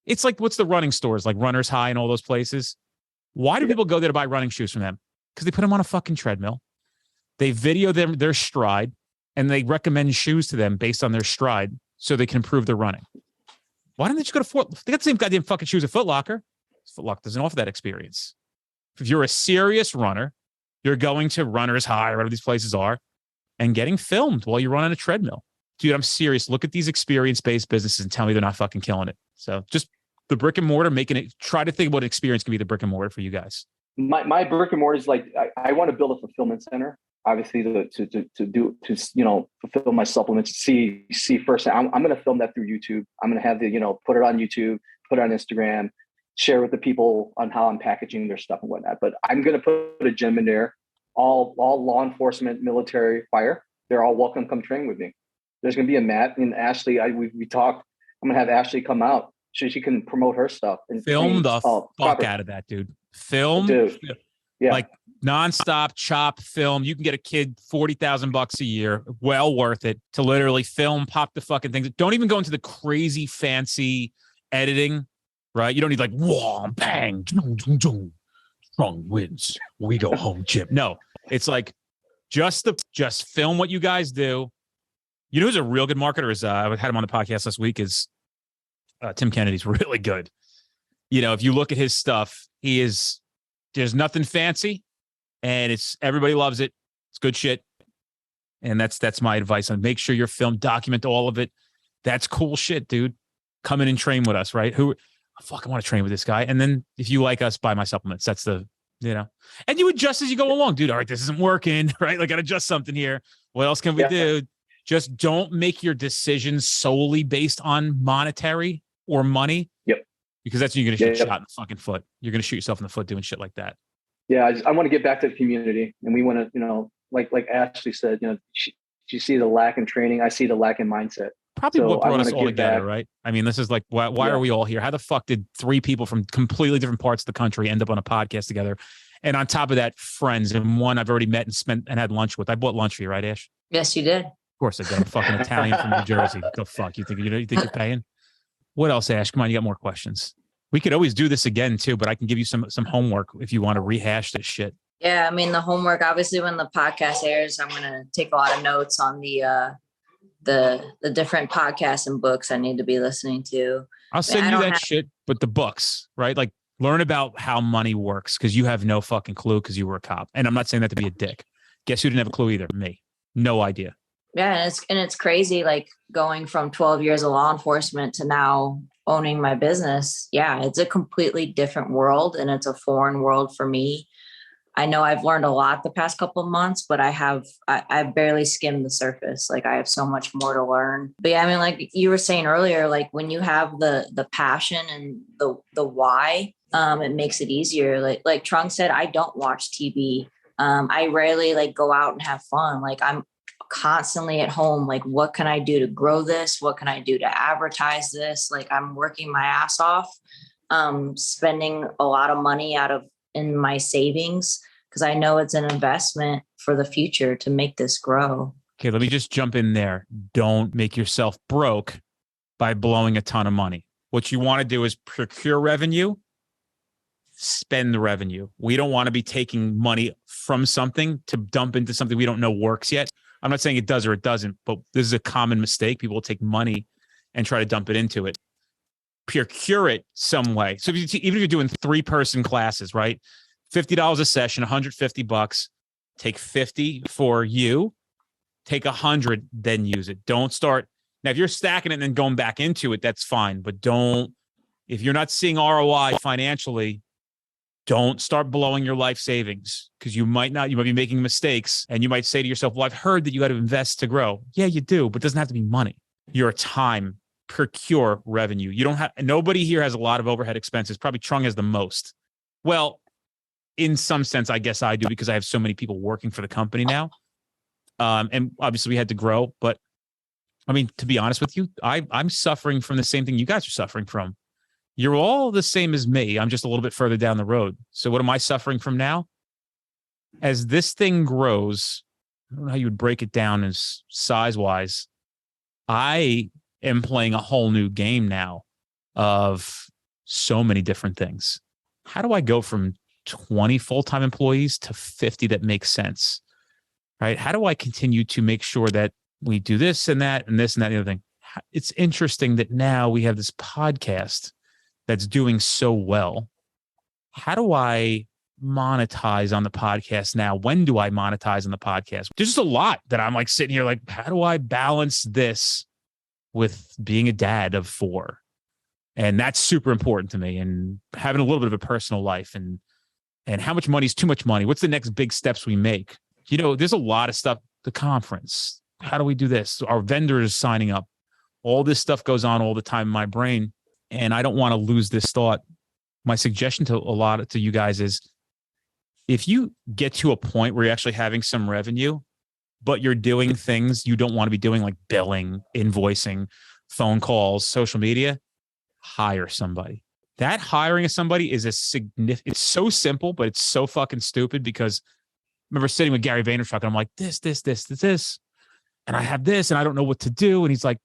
It's like, what's the running stores, like Runner's High and all those places? Why do people go there to buy running shoes from them? Because they put them on a fucking treadmill. They video their stride, and they recommend shoes to them based on their stride so they can improve their running. Why don't they just go to Foot Locker? They got the same goddamn fucking shoes at Foot Locker. Foot Locker doesn't offer that experience. If you're a serious runner, you're going to Runner's High or whatever these places are and getting filmed while you run on a treadmill. Dude, I'm serious. Look at these experience-based businesses and tell me they're not fucking killing it. So just the brick and mortar, try to think what experience can be the brick and mortar for you guys. My brick and mortar is like, I want to build a fulfillment center. Obviously, to fulfill my supplements, see first. I'm going to film that through YouTube. I'm going to have put it on YouTube, put it on Instagram, share with the people on how I'm packaging their stuff and whatnot. But I'm going to put a gym in there. All law enforcement, military, fire. They're all welcome to come train with me. There's going to be a mat. And Ashley, we talked. I'm going to have Ashley come out so she can promote her stuff and film the fuck out of that, dude. Film, dude. Yeah. Like nonstop chop film. You can get a kid $40,000 a year. Well worth it to literally film, pop the fucking things. Don't even go into the crazy fancy editing, right? You don't need like whoa, bang, Trung wins. We go home, chip. No, it's like Just film what you guys do. You know who's a real good marketer is I had him on the podcast last week is Tim Kennedy's really good. You know, if you look at his stuff, there's nothing fancy and everybody loves it. It's good shit. And that's my advice on make sure your film, document all of it. That's cool shit, dude. Come in and train with us, right? I want to train with this guy. And then if you like us, buy my supplements. That's and you adjust as you go along, dude. All right, this isn't working, right? Like, got to adjust something here. What else can we do? Just don't make your decisions solely based on monetary or money. Yep. Because that's when you're going to shoot shot in the fucking foot. You're going to shoot yourself in the foot doing shit like that. Yeah. I want to get back to the community, and we want to, like Ashley said, she see the lack in training. I see the lack in mindset. Probably what brought us all together, right? I mean, this is like, why are we all here? How the fuck did 3 people from completely different parts of the country end up on a podcast together? And on top of that, friends, and one I've already met and had lunch with. I bought lunch for you, right, Ash? Yes, you did. Of course I did. I'm a fucking Italian from New Jersey. The fuck? You think you're paying? What else, Ash? Come on, you got more questions. We could always do this again too, but I can give you some homework if you want to rehash this shit. Yeah, I mean, the homework, obviously when the podcast airs, I'm going to take a lot of notes on the different podcasts and books I need to be listening to. I'll send you that shit, but the books, right? Like, learn about how money works, because you have no fucking clue because you were a cop. And I'm not saying that to be a dick. Guess who didn't have a clue either? Me. No idea. Yeah, and it's crazy, like going from 12 years of law enforcement to now owning my business. Yeah, it's a completely different world, and it's a foreign world for me. I know I've learned a lot the past couple of months, but I've barely skimmed the surface. Like, I have so much more to learn. But yeah, I mean, like you were saying earlier, like when you have the passion and the why, it makes it easier. Like Trung said, I don't watch TV. I rarely like go out and have fun. Like, I'm constantly at home. Like, what can I do to grow this? What can I do to advertise this? Like, I'm working my ass off, spending a lot of money in my savings, because I know it's an investment for the future to make this grow. Okay, let me just jump in there. Don't make yourself broke by blowing a ton of money. What you want to do is procure revenue, spend the revenue. We don't want to be taking money from something to dump into something we don't know works yet. I'm not saying it does or it doesn't, but this is a common mistake. People will take money and try to dump it into it. Procure it some way. So even if you're doing 3-person classes, right? $50 a session, $150. Take 50 for you. Take 100, then use it. Don't start. Now, if you're stacking it and then going back into it, that's fine. But if you're not seeing ROI financially, don't start blowing your life savings, because you might be making mistakes, and you might say to yourself, well, I've heard that you got to invest to grow. Yeah, you do, but it doesn't have to be money. Your time. Procure revenue. Nobody here has a lot of overhead expenses. Probably Trung has the most. Well, in some sense, I guess I do, because I have so many people working for the company now. And obviously we had to grow, but I mean, to be honest with you, I'm suffering from the same thing you guys are suffering from. You're all the same as me. I'm just a little bit further down the road. So what am I suffering from now? As this thing grows, I don't know how you would break it down as size-wise. I am playing a whole new game now of so many different things. How do I go from 20 full-time employees to 50 that make sense? Right? How do I continue to make sure that we do this and that and this and that and the other thing? It's interesting that now we have this podcast that's doing so well. How do I monetize on the podcast now? When do I monetize on the podcast? There's just a lot that I'm like sitting here like, how do I balance this with being a dad of 4? And that's super important to me, and having a little bit of a personal life, and how much money is too much money? What's the next big steps we make? There's a lot of stuff. The conference. How do we do this? Our vendors signing up. All this stuff goes on all the time in my brain, and I don't want to lose this thought. My suggestion to you guys is, if you get to a point where you're actually having some revenue, but you're doing things you don't want to be doing, like billing, invoicing, phone calls, social media, hire somebody. That hiring of somebody is it's so simple, but it's so fucking stupid, because I remember sitting with Gary Vaynerchuk and I'm like, this. And I have this and I don't know what to do. And he's like,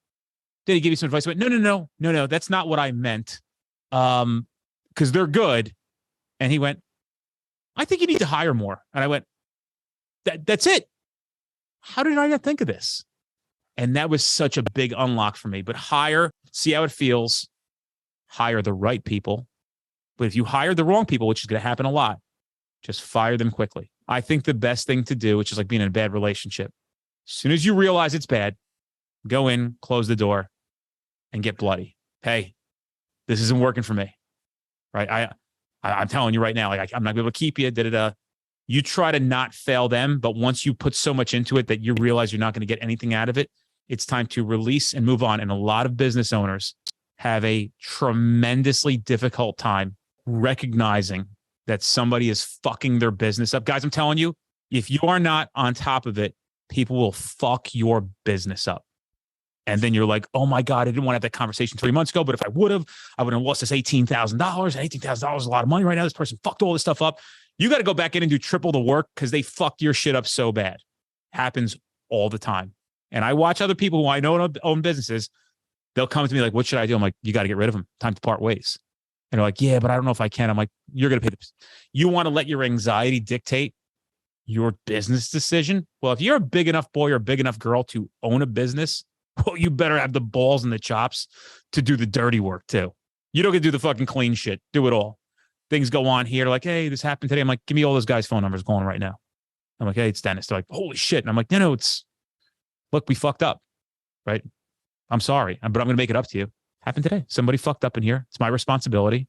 did he give you some advice? I went, no, that's not what I meant. Because they're good. And he went, I think you need to hire more. And I went, that's it. how did I not think of this? And that was such a big unlock for me. But hire, see how it feels, hire the right people. But if you hire the wrong people, which is going to happen a lot, just fire them quickly. I think the best thing to do, which is like being in a bad relationship, as soon as you realize it's bad, go in, close the door, and get bloody. Hey, this isn't working for me, right? I'm telling you right now, like I'm not going to be able to keep you. You try to not fail them, but once you put so much into it that you realize you're not going to get anything out of it, it's time to release and move on. And a lot of business owners have a tremendously difficult time recognizing that somebody is fucking their business up. Guys, I'm telling you, if you are not on top of it, people will fuck your business up. And then you're like, oh my God, I didn't want to have that conversation 3 months ago, but if I would have lost this $18,000. $18,000 is a lot of money right now. This person fucked all this stuff up. You got to go back in and do triple the work because they fucked your shit up so bad. Happens all the time. And I watch other people who I know own businesses. They'll come to me like, what should I do? I'm like, you got to get rid of them. Time to part ways. And they're like, yeah, but I don't know if I can. I'm like, you're going to pay you want to let your anxiety dictate your business decision? Well, if you're a big enough boy or a big enough girl to own a business, well, you better have the balls and the chops to do the dirty work too. You don't get to do the fucking clean shit. Do it all. Things go on here like, hey, this happened today. I'm like, give me all those guys' phone numbers going right now. I'm like, hey, it's Dennis. They're like, holy shit. And I'm like, no, look, we fucked up, right? I'm sorry, but I'm going to make it up to you. Happened today. Somebody fucked up in here. It's my responsibility.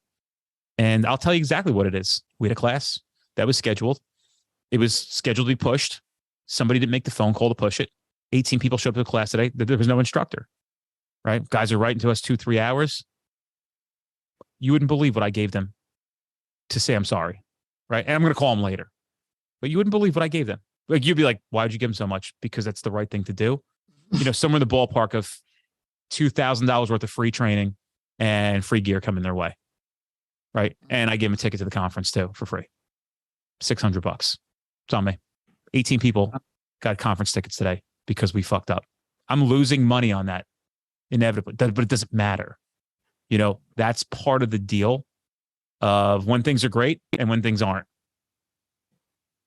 And I'll tell you exactly what it is. We had a class that was scheduled. It was scheduled to be pushed. Somebody didn't make the phone call to push it. 18 people showed up to the class today. There was no instructor, right? Guys are writing to us 2-3 hours. You wouldn't believe what I gave them to say I'm sorry, right? And I'm going to call them later. But you wouldn't believe what I gave them. Like, you'd be like, why would you give them so much? Because that's the right thing to do. Somewhere in the ballpark of $2,000 worth of free training and free gear coming their way, right? And I gave them a ticket to the conference too for free. $600. It's on me. 18 people got conference tickets today because we fucked up. I'm losing money on that inevitably, but it doesn't matter. That's part of the deal of when things are great and when things aren't.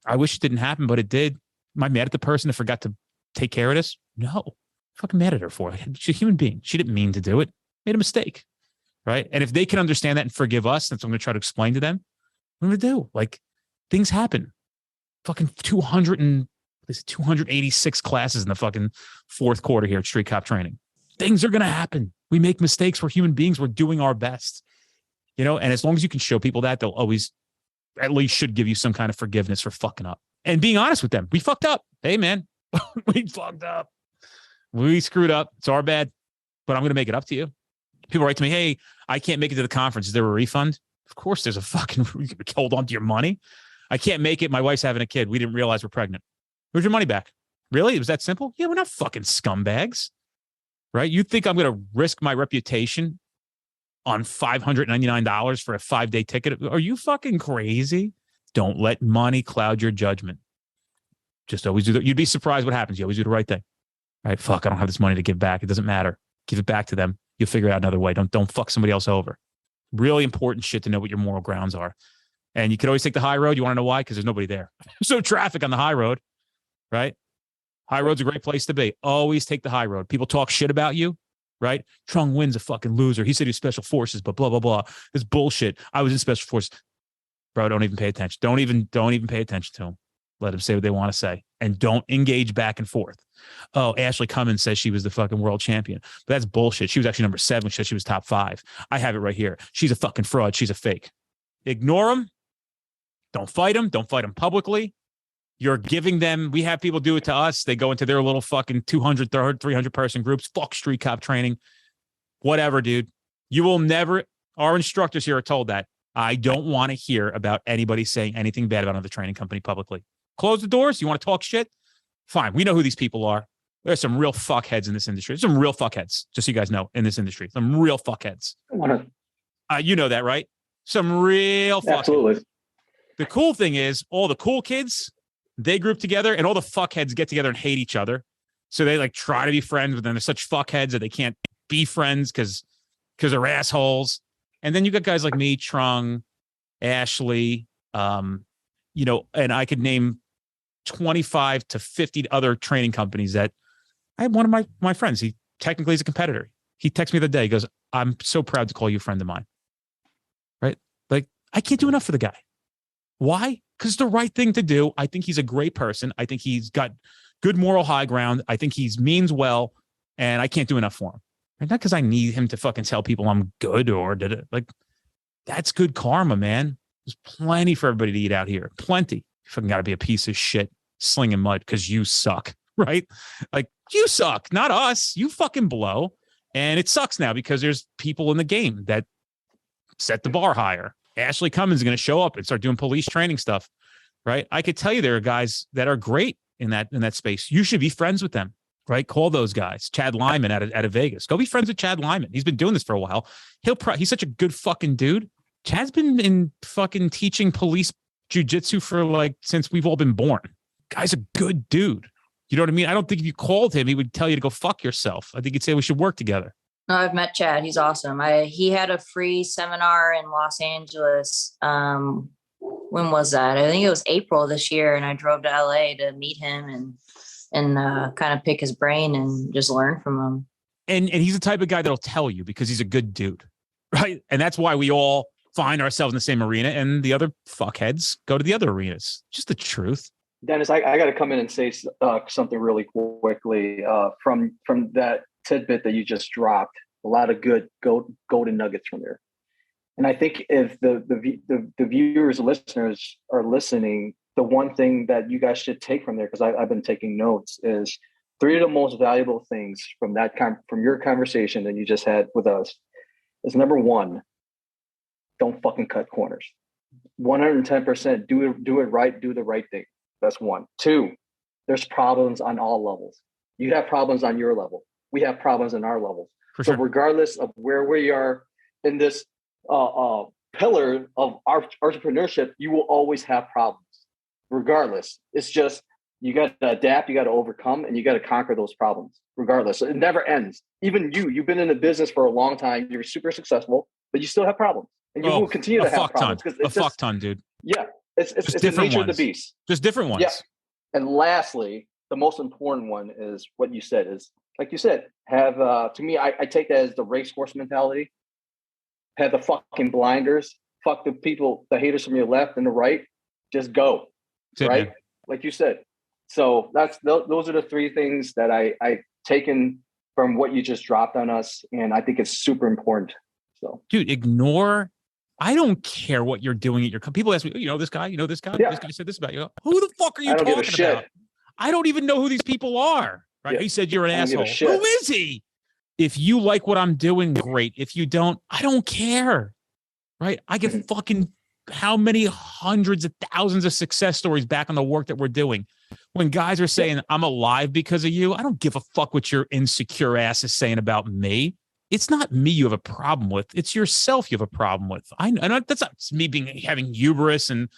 I wish it didn't happen, but it did. Am I mad at the person that forgot to take care of this? No. I'm fucking mad at her for it. She's a human being. She didn't mean to do it. Made a mistake, right? And if they can understand that and forgive us, that's what I'm going to try to explain to them. What am I going to do? Like, things happen. Fucking 286 classes in the fucking fourth quarter here at Street Cop Training. Things are going to happen. We make mistakes. We're human beings. We're doing our best. And as long as you can show people that, they'll always at least should give you some kind of forgiveness for fucking up. And being honest with them. We fucked up. Hey, man, we fucked up. We screwed up. It's our bad, but I'm going to make it up to you. People write to me, hey, I can't make it to the conference. Is there a refund? Of course there's a fucking, hold on to your money. I can't make it. My wife's having a kid. We didn't realize we're pregnant. Where's your money back? Really? It was that simple? Yeah, we're not fucking scumbags, right? You think I'm going to risk my reputation on $599 for a 5-day ticket? Are you fucking crazy? Don't let money cloud your judgment. Just always do that. You'd be surprised what happens. You always do the right thing. Right? Fuck, I don't have this money to give back. It doesn't matter. Give it back to them. You'll figure out another way. Don't fuck somebody else over. Really important shit to know what your moral grounds are. And you can always take the high road. You want to know why? Because there's nobody there. There's no traffic on the high road, right? High road's a great place to be. Always take the high road. People talk shit about you, right? Trung Nguyen's a fucking loser. He said he's special forces, but blah, blah, blah. It's bullshit. I was in special forces. Bro, don't even pay attention. Don't even pay attention to him. Let them say what they want to say. And don't engage back and forth. Oh, Ashley Cummins says she was the fucking world champion. But that's bullshit. She was actually number 7. She said she was top 5. I have it right here. She's a fucking fraud. She's a fake. Ignore them. Don't fight them. Don't fight them publicly. You're giving them, we have people do it to us. They go into their little fucking 200, 300 person groups. Fuck Street Cop Training. Whatever, dude. You will never, our instructors here are told that. I don't want to hear about anybody saying anything bad about another training company publicly. Close the doors. You want to talk shit? Fine. We know who these people are. There's some real fuckheads in this industry. There's some real fuckheads, just so you guys know, in this industry. Some real fuckheads. You know that, right? Some real fuckheads. Absolutely. The cool thing is, all the cool kids, they group together, and all the fuckheads get together and hate each other. So they like try to be friends, but then they're such fuckheads that they can't be friends because they're assholes. And then you got guys like me, Trung, Ashley, and I could name 25 to 50 other training companies that I have one of my friends. He technically is a competitor. He texted me the other day. He goes, I'm so proud to call you a friend of mine. Right? Like, I can't do enough for the guy. Why? Because it's the right thing to do. I think he's a great person. I think he's got good moral high ground. I think he means well, and I can't do enough for him. And not because I need him to fucking tell people I'm good or did it. Like, that's good karma, man. There's plenty for everybody to eat out here. Plenty. You fucking got to be a piece of shit slinging mud because you suck, right? Like, you suck, not us. You fucking blow. And it sucks now because there's people in the game that set the bar higher. Ashley Cummins is going to show up and start doing police training stuff, right? I could tell you there are guys that are great in that space. You should be friends with them, right? Call those guys. Chad Lyman out of Vegas. Go be friends with Chad Lyman. He's been doing this for a while. He's such a good fucking dude. Chad's been in fucking teaching police jujitsu for like since we've all been born. Guy's a good dude. You know what I mean? I don't think if you called him, he would tell you to go fuck yourself. I think he'd say we should work together. No, I've met Chad. He's awesome. He had a free seminar in Los Angeles. When was that? I think it was April this year, and I drove to LA to meet him and kind of pick his brain and just learn from him. And he's the type of guy that'll tell you because he's a good dude, right? And that's why we all find ourselves in the same arena, and the other fuckheads go to the other arenas. Just the truth. Dennis, I got to come in and say something really quickly from that tidbit that you just dropped. A lot of good golden nuggets from there. And I think if the viewers, listeners are listening, the one thing that you guys should take from there, because I've been taking notes, is 3 of the most valuable things from your conversation that you just had with us is, number 1, don't fucking cut corners. 110% do it right, do the right thing. That's 1. 2, there's problems on all levels. You have problems on your level. We have problems in our levels. So regardless of where we are in this pillar of our entrepreneurship, you will always have problems. Regardless, it's just you got to adapt, you got to overcome, and you got to conquer those problems. Regardless, it never ends. Even you've been in the business for a long time. You're super successful, but you still have problems, and you will continue to have problems. It's a fuck ton, dude. Yeah, it's the nature of the beast. Just different ones. Yeah. And lastly, the most important one is what you said is, like you said, have, to me, I take that as the racehorse mentality. Have the fucking blinders, fuck the people, the haters from your left and the right, just go, right? Man. Like you said. So those are the 3 things that I've taken from what you just dropped on us. And I think it's super important. So, dude, I don't care what you're doing at your company. People ask me, you know this guy? Yeah. This guy said this about you. Who the fuck are you talking about? I don't even know who these people are. Right? Yeah. He said you're an asshole. Who is he? If you like what I'm doing, great. If you don't, I don't care. Right? I get fucking how many hundreds of thousands of success stories back on the work that we're doing. When guys are saying, I'm alive because of you, I don't give a fuck what your insecure ass is saying about me. It's not me you have a problem with. It's yourself you have a problem with. I know that's not me having hubris and,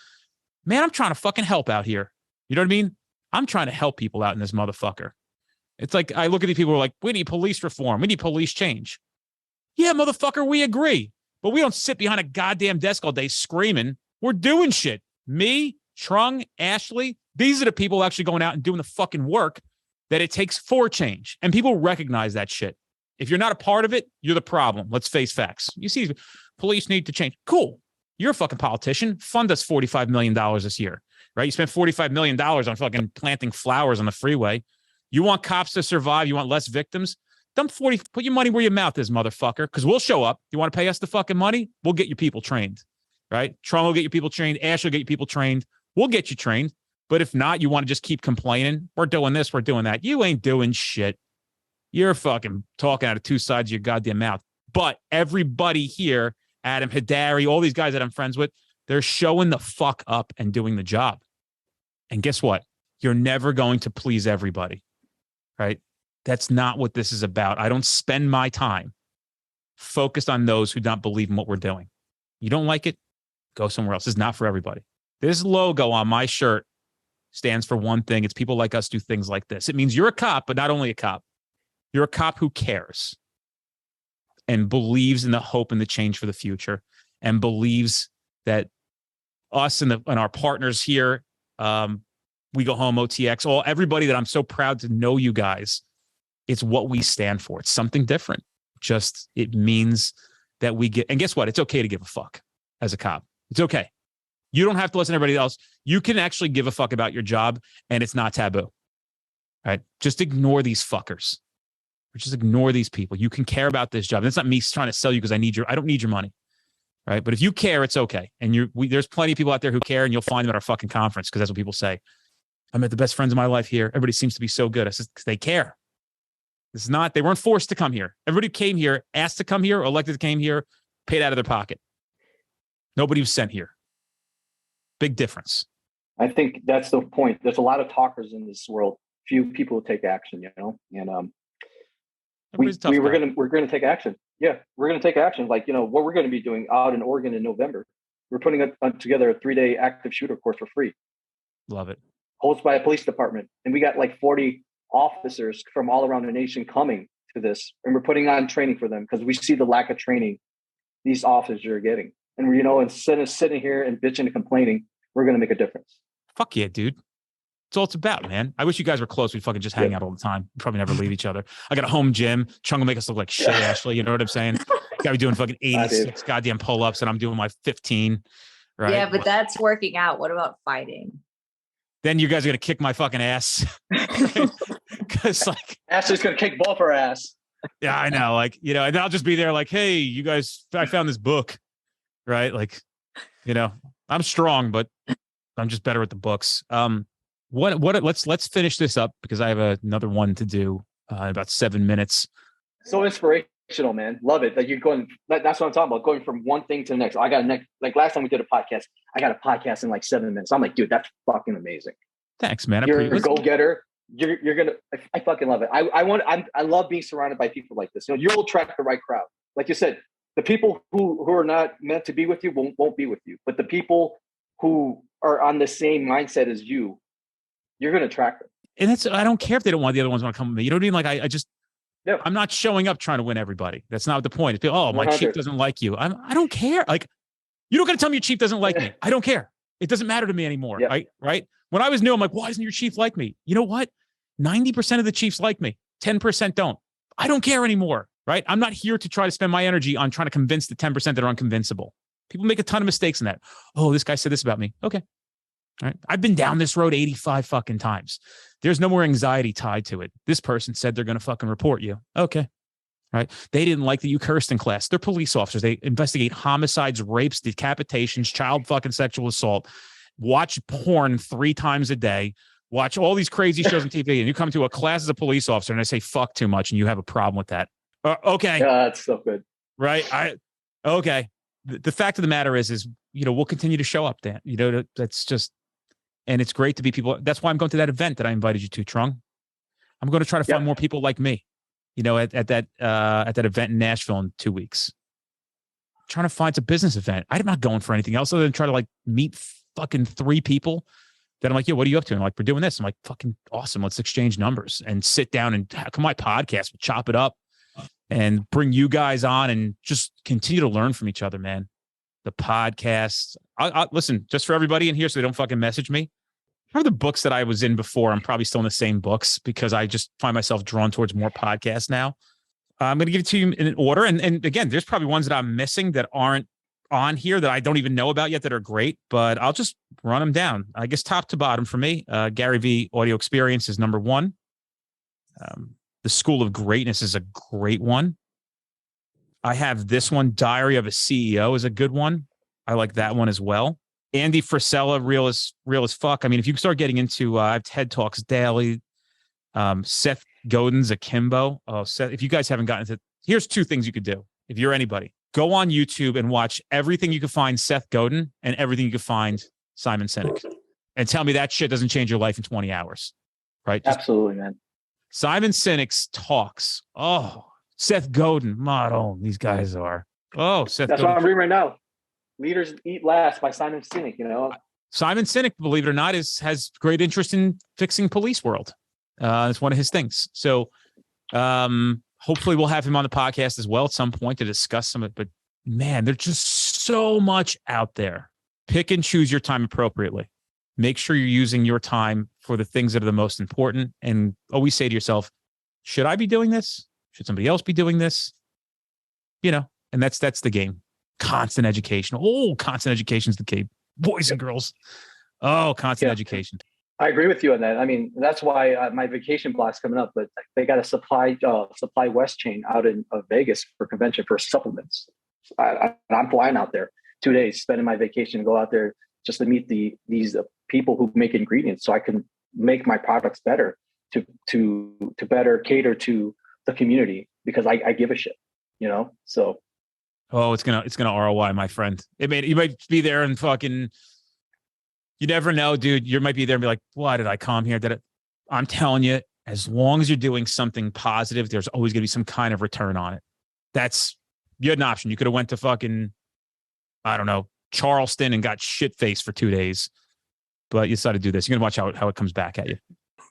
man, I'm trying to fucking help out here. You know what I mean? I'm trying to help people out in this motherfucker. It's like, I look at these people who are like, we need police reform. We need police change. Yeah, motherfucker, we agree. But we don't sit behind a goddamn desk all day screaming. We're doing shit. Me, Trung, Ashley, these are the people actually going out and doing the fucking work that it takes for change. And people recognize that shit. If you're not a part of it, you're the problem. Let's face facts. You see, police need to change. Cool. You're a fucking politician. Fund us $45 million this year, right? You spent $45 million on fucking planting flowers on the freeway. You want cops to survive? You want less victims? Put your money where your mouth is, motherfucker, because we'll show up. You want to pay us the fucking money? We'll get your people trained, right? Trump will get your people trained. Ash will get your people trained. We'll get you trained. But if not, you want to just keep complaining. We're doing this. We're doing that. You ain't doing shit. You're fucking talking out of 2 sides of your goddamn mouth. But everybody here, Adam Hidari, all these guys that I'm friends with, they're showing the fuck up and doing the job. And guess what? You're never going to please everybody, right? That's not what this is about. I don't spend my time focused on those who don't believe in what we're doing. You don't like it? Go somewhere else. It's not for everybody. This logo on my shirt stands for one thing. It's people like us do things like this. It means you're a cop, but not only a cop. You're a cop who cares and believes in the hope and the change for the future and believes that us and our partners here, We Go Home, OTX, everybody that I'm so proud to know you guys. It's what we stand for. It's something different. Just it means that we get, and guess what? It's okay to give a fuck as a cop. It's okay. You don't have to listen to everybody else. You can actually give a fuck about your job and it's not taboo. Right? Just ignore these fuckers. Or just ignore these people. You can care about this job. That's not me trying to sell you because I don't need your money. Right? But if you care, it's okay. And there's plenty of people out there who care, and you'll find them at our fucking conference because that's what people say. I met the best friends of my life here. Everybody seems to be so good. I said, because they care. It's not, they weren't forced to come here. Everybody came here, asked to come here, elected to came here, paid out of their pocket. Nobody was sent here. Big difference. I think that's the point. There's a lot of talkers in this world. Few people take action, and we're gonna take action. Yeah, we're gonna take action. Like, what we're gonna be doing out in Oregon in November. We're putting together a 3-day active shooter course for free. Love it. Hosted by a police department, and we got like 40 officers from all around the nation coming to this, and we're putting on training for them because we see the lack of training these officers are getting. And instead of sitting here and bitching and complaining, we're going to make a difference. Fuck yeah, dude. That's all it's about, man. I wish you guys were close. We'd fucking just hang out all the time. We'd probably never leave each other. I got a home gym. Chung will make us look like shit, Ashley. You know what I'm saying? Got to be doing fucking 86 goddamn pull-ups, and I'm doing my 15. Right? Yeah, but that's working out. What about fighting? Then you guys are going to kick my fucking ass. Because Ashley's going to kick both our ass. Yeah, I know. And then I'll just be there like, hey, you guys, I found this book. Right? I'm strong, but I'm just better at the books. Let's finish this up because I have another one to do in about 7 minutes. So inspirational, man. Love it. Like, you're going, that's what I'm talking about. Going from one thing to the next. I got like last time we did a podcast, I got a podcast in like 7 minutes. I'm like, dude, that's fucking amazing. Thanks, man. You're a go-getter. You're going to, I fucking love it. I love being surrounded by people like this. You'll attract the right crowd. Like you said, the people who are not meant to be with you won't be with you. But the people who are on the same mindset as you, you're going to attract them. And I don't care if they don't want the other ones want to come with me. You know what I mean? Like I'm not showing up trying to win everybody. That's not the point. It's my 100. Chief doesn't like you. I don't care. Like, you don't got to tell me your chief doesn't like me. I don't care. It doesn't matter to me anymore. Yeah. Right? When I was new, I'm like, why doesn't your chief like me? You know what? 90% of the chiefs like me. 10% don't. I don't care anymore. Right? I'm not here to try to spend my energy on trying to convince the 10% that are unconvincible. People make a ton of mistakes in that. Oh, this guy said this about me. Okay. All right. I've been down this road 85 fucking times. There's no more anxiety tied to it. This person said they're going to fucking report you. Okay. Right. They didn't like that you cursed in class. They're police officers. They investigate homicides, rapes, decapitations, child fucking sexual assault, watch porn 3 times a day, watch all these crazy shows on TV. And you come to a class as a police officer and I say, fuck too much. And you have a problem with that. Okay. Yeah, that's so good. Right. Okay. The fact of the matter is, we'll continue to show up, Dan. That's just, and it's great to be people. That's why I'm going to that event that I invited you to, Trung. I'm going to try to find more people like me, at that event in Nashville in 2 weeks. I'm trying to find a business event. I'm not going for anything else other than try to meet fucking 3 people that I'm like, what are you up to? And I'm like, we're doing this. I'm like, fucking awesome. Let's exchange numbers and sit down and come on my podcast. We'll chop it up and bring you guys on and just continue to learn from each other, man. The podcast. I listen, just for everybody in here so they don't fucking message me. Remember the books that I was in before? I'm probably still in the same books because I just find myself drawn towards more podcasts now. I'm going to give it to you in order. And again, there's probably ones that I'm missing that aren't on here that I don't even know about yet that are great, but I'll just run them down. I guess top to bottom for me, Gary V Audio Experience is number 1. The School of Greatness is a great one. I have this one, Diary of a CEO is a good one. I like that one as well. Andy Frisella, real as fuck. I mean, if you start getting into, I have TED Talks daily. Seth Godin's Akimbo. Oh, Seth, if you guys haven't gotten into, here's 2 things you could do. If you're anybody, go on YouTube and watch everything you can find Seth Godin and everything you can find Simon Sinek, and tell me that shit doesn't change your life in 20 hours. Right? Absolutely, man. Simon Sinek's talks. Oh, Seth Godin. These guys are. Oh, Seth That's Godin. what I'm reading right now. Leaders Eat Last by Simon Sinek, Simon Sinek, believe it or not, has great interest in fixing police world. It's one of his things. So hopefully we'll have him on the podcast as well at some point to discuss some of it. But man, there's just so much out there. Pick and choose your time appropriately. Make sure you're using your time for the things that are the most important, and always say to yourself, should I be doing this? Should somebody else be doing this? You know, and that's the game. Constant education. Oh, constant education is the key. Boys and girls. Oh, constant education. I agree with you on that. I mean, that's why my vacation block's coming up, but they got a Supply West chain out in Vegas for convention for supplements. I'm flying out there 2 days, spending my vacation, go out there just to meet these people who make ingredients, so I can make my products better to better cater to the community, because I give a shit, you know. So, oh, it's gonna ROI, my friend. You might be there and fucking. You never know, dude. You might be there and be like, why did I come here? I'm telling you, as long as you're doing something positive, there's always going to be some kind of return on it. You had an option. You could have went to fucking, I don't know, Charleston and got shit-faced for 2 days. But you decided to do this. You're going to watch how it comes back at you.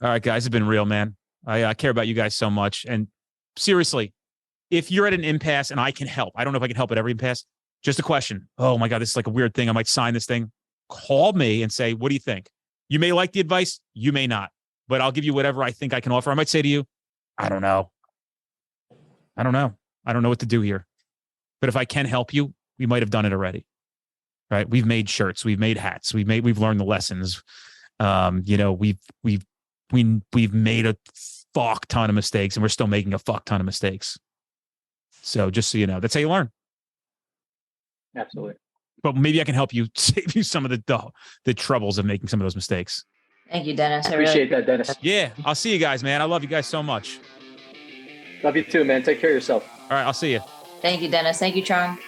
All right, guys, it's been real, man. I care about you guys so much. And seriously, if you're at an impasse and I can help, I don't know if I can help at every impasse. Just a question. Oh, my God, this is like a weird thing. I might sign this thing. Call me and say, what do you think? You may like the advice, you may not, but I'll give you whatever I think I can offer. I might say to you, I don't know. I don't know what to do here. But if I can help you, we might have done it already. Right? We've made shirts, we've made hats, we've learned the lessons. You know, we've made a fuck ton of mistakes, and we're still making a fuck ton of mistakes. So just so you know, that's how you learn. Absolutely. But maybe I can help you save you some of the troubles of making some of those mistakes. Thank you, Dennis. I appreciate that, Dennis. Yeah, I'll see you guys, man. I love you guys so much. Love you too, man. Take care of yourself. All right, I'll see you. Thank you, Dennis. Thank you, Trung.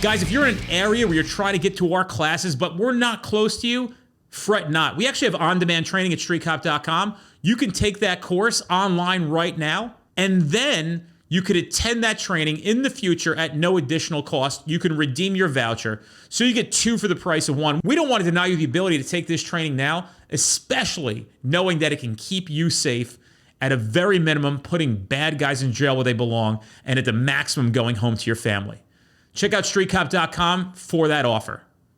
Guys, if you're in an area where you're trying to get to our classes, but we're not close to you, fret not. We actually have on-demand training at streetcop.com. You can take that course online right now, and then you could attend that training in the future at no additional cost. You can redeem your voucher, so you get 2 for the price of 1. We don't want to deny you the ability to take this training now, especially knowing that it can keep you safe, at a very minimum, putting bad guys in jail where they belong, and at the maximum, going home to your family. Check out streetcop.com for that offer.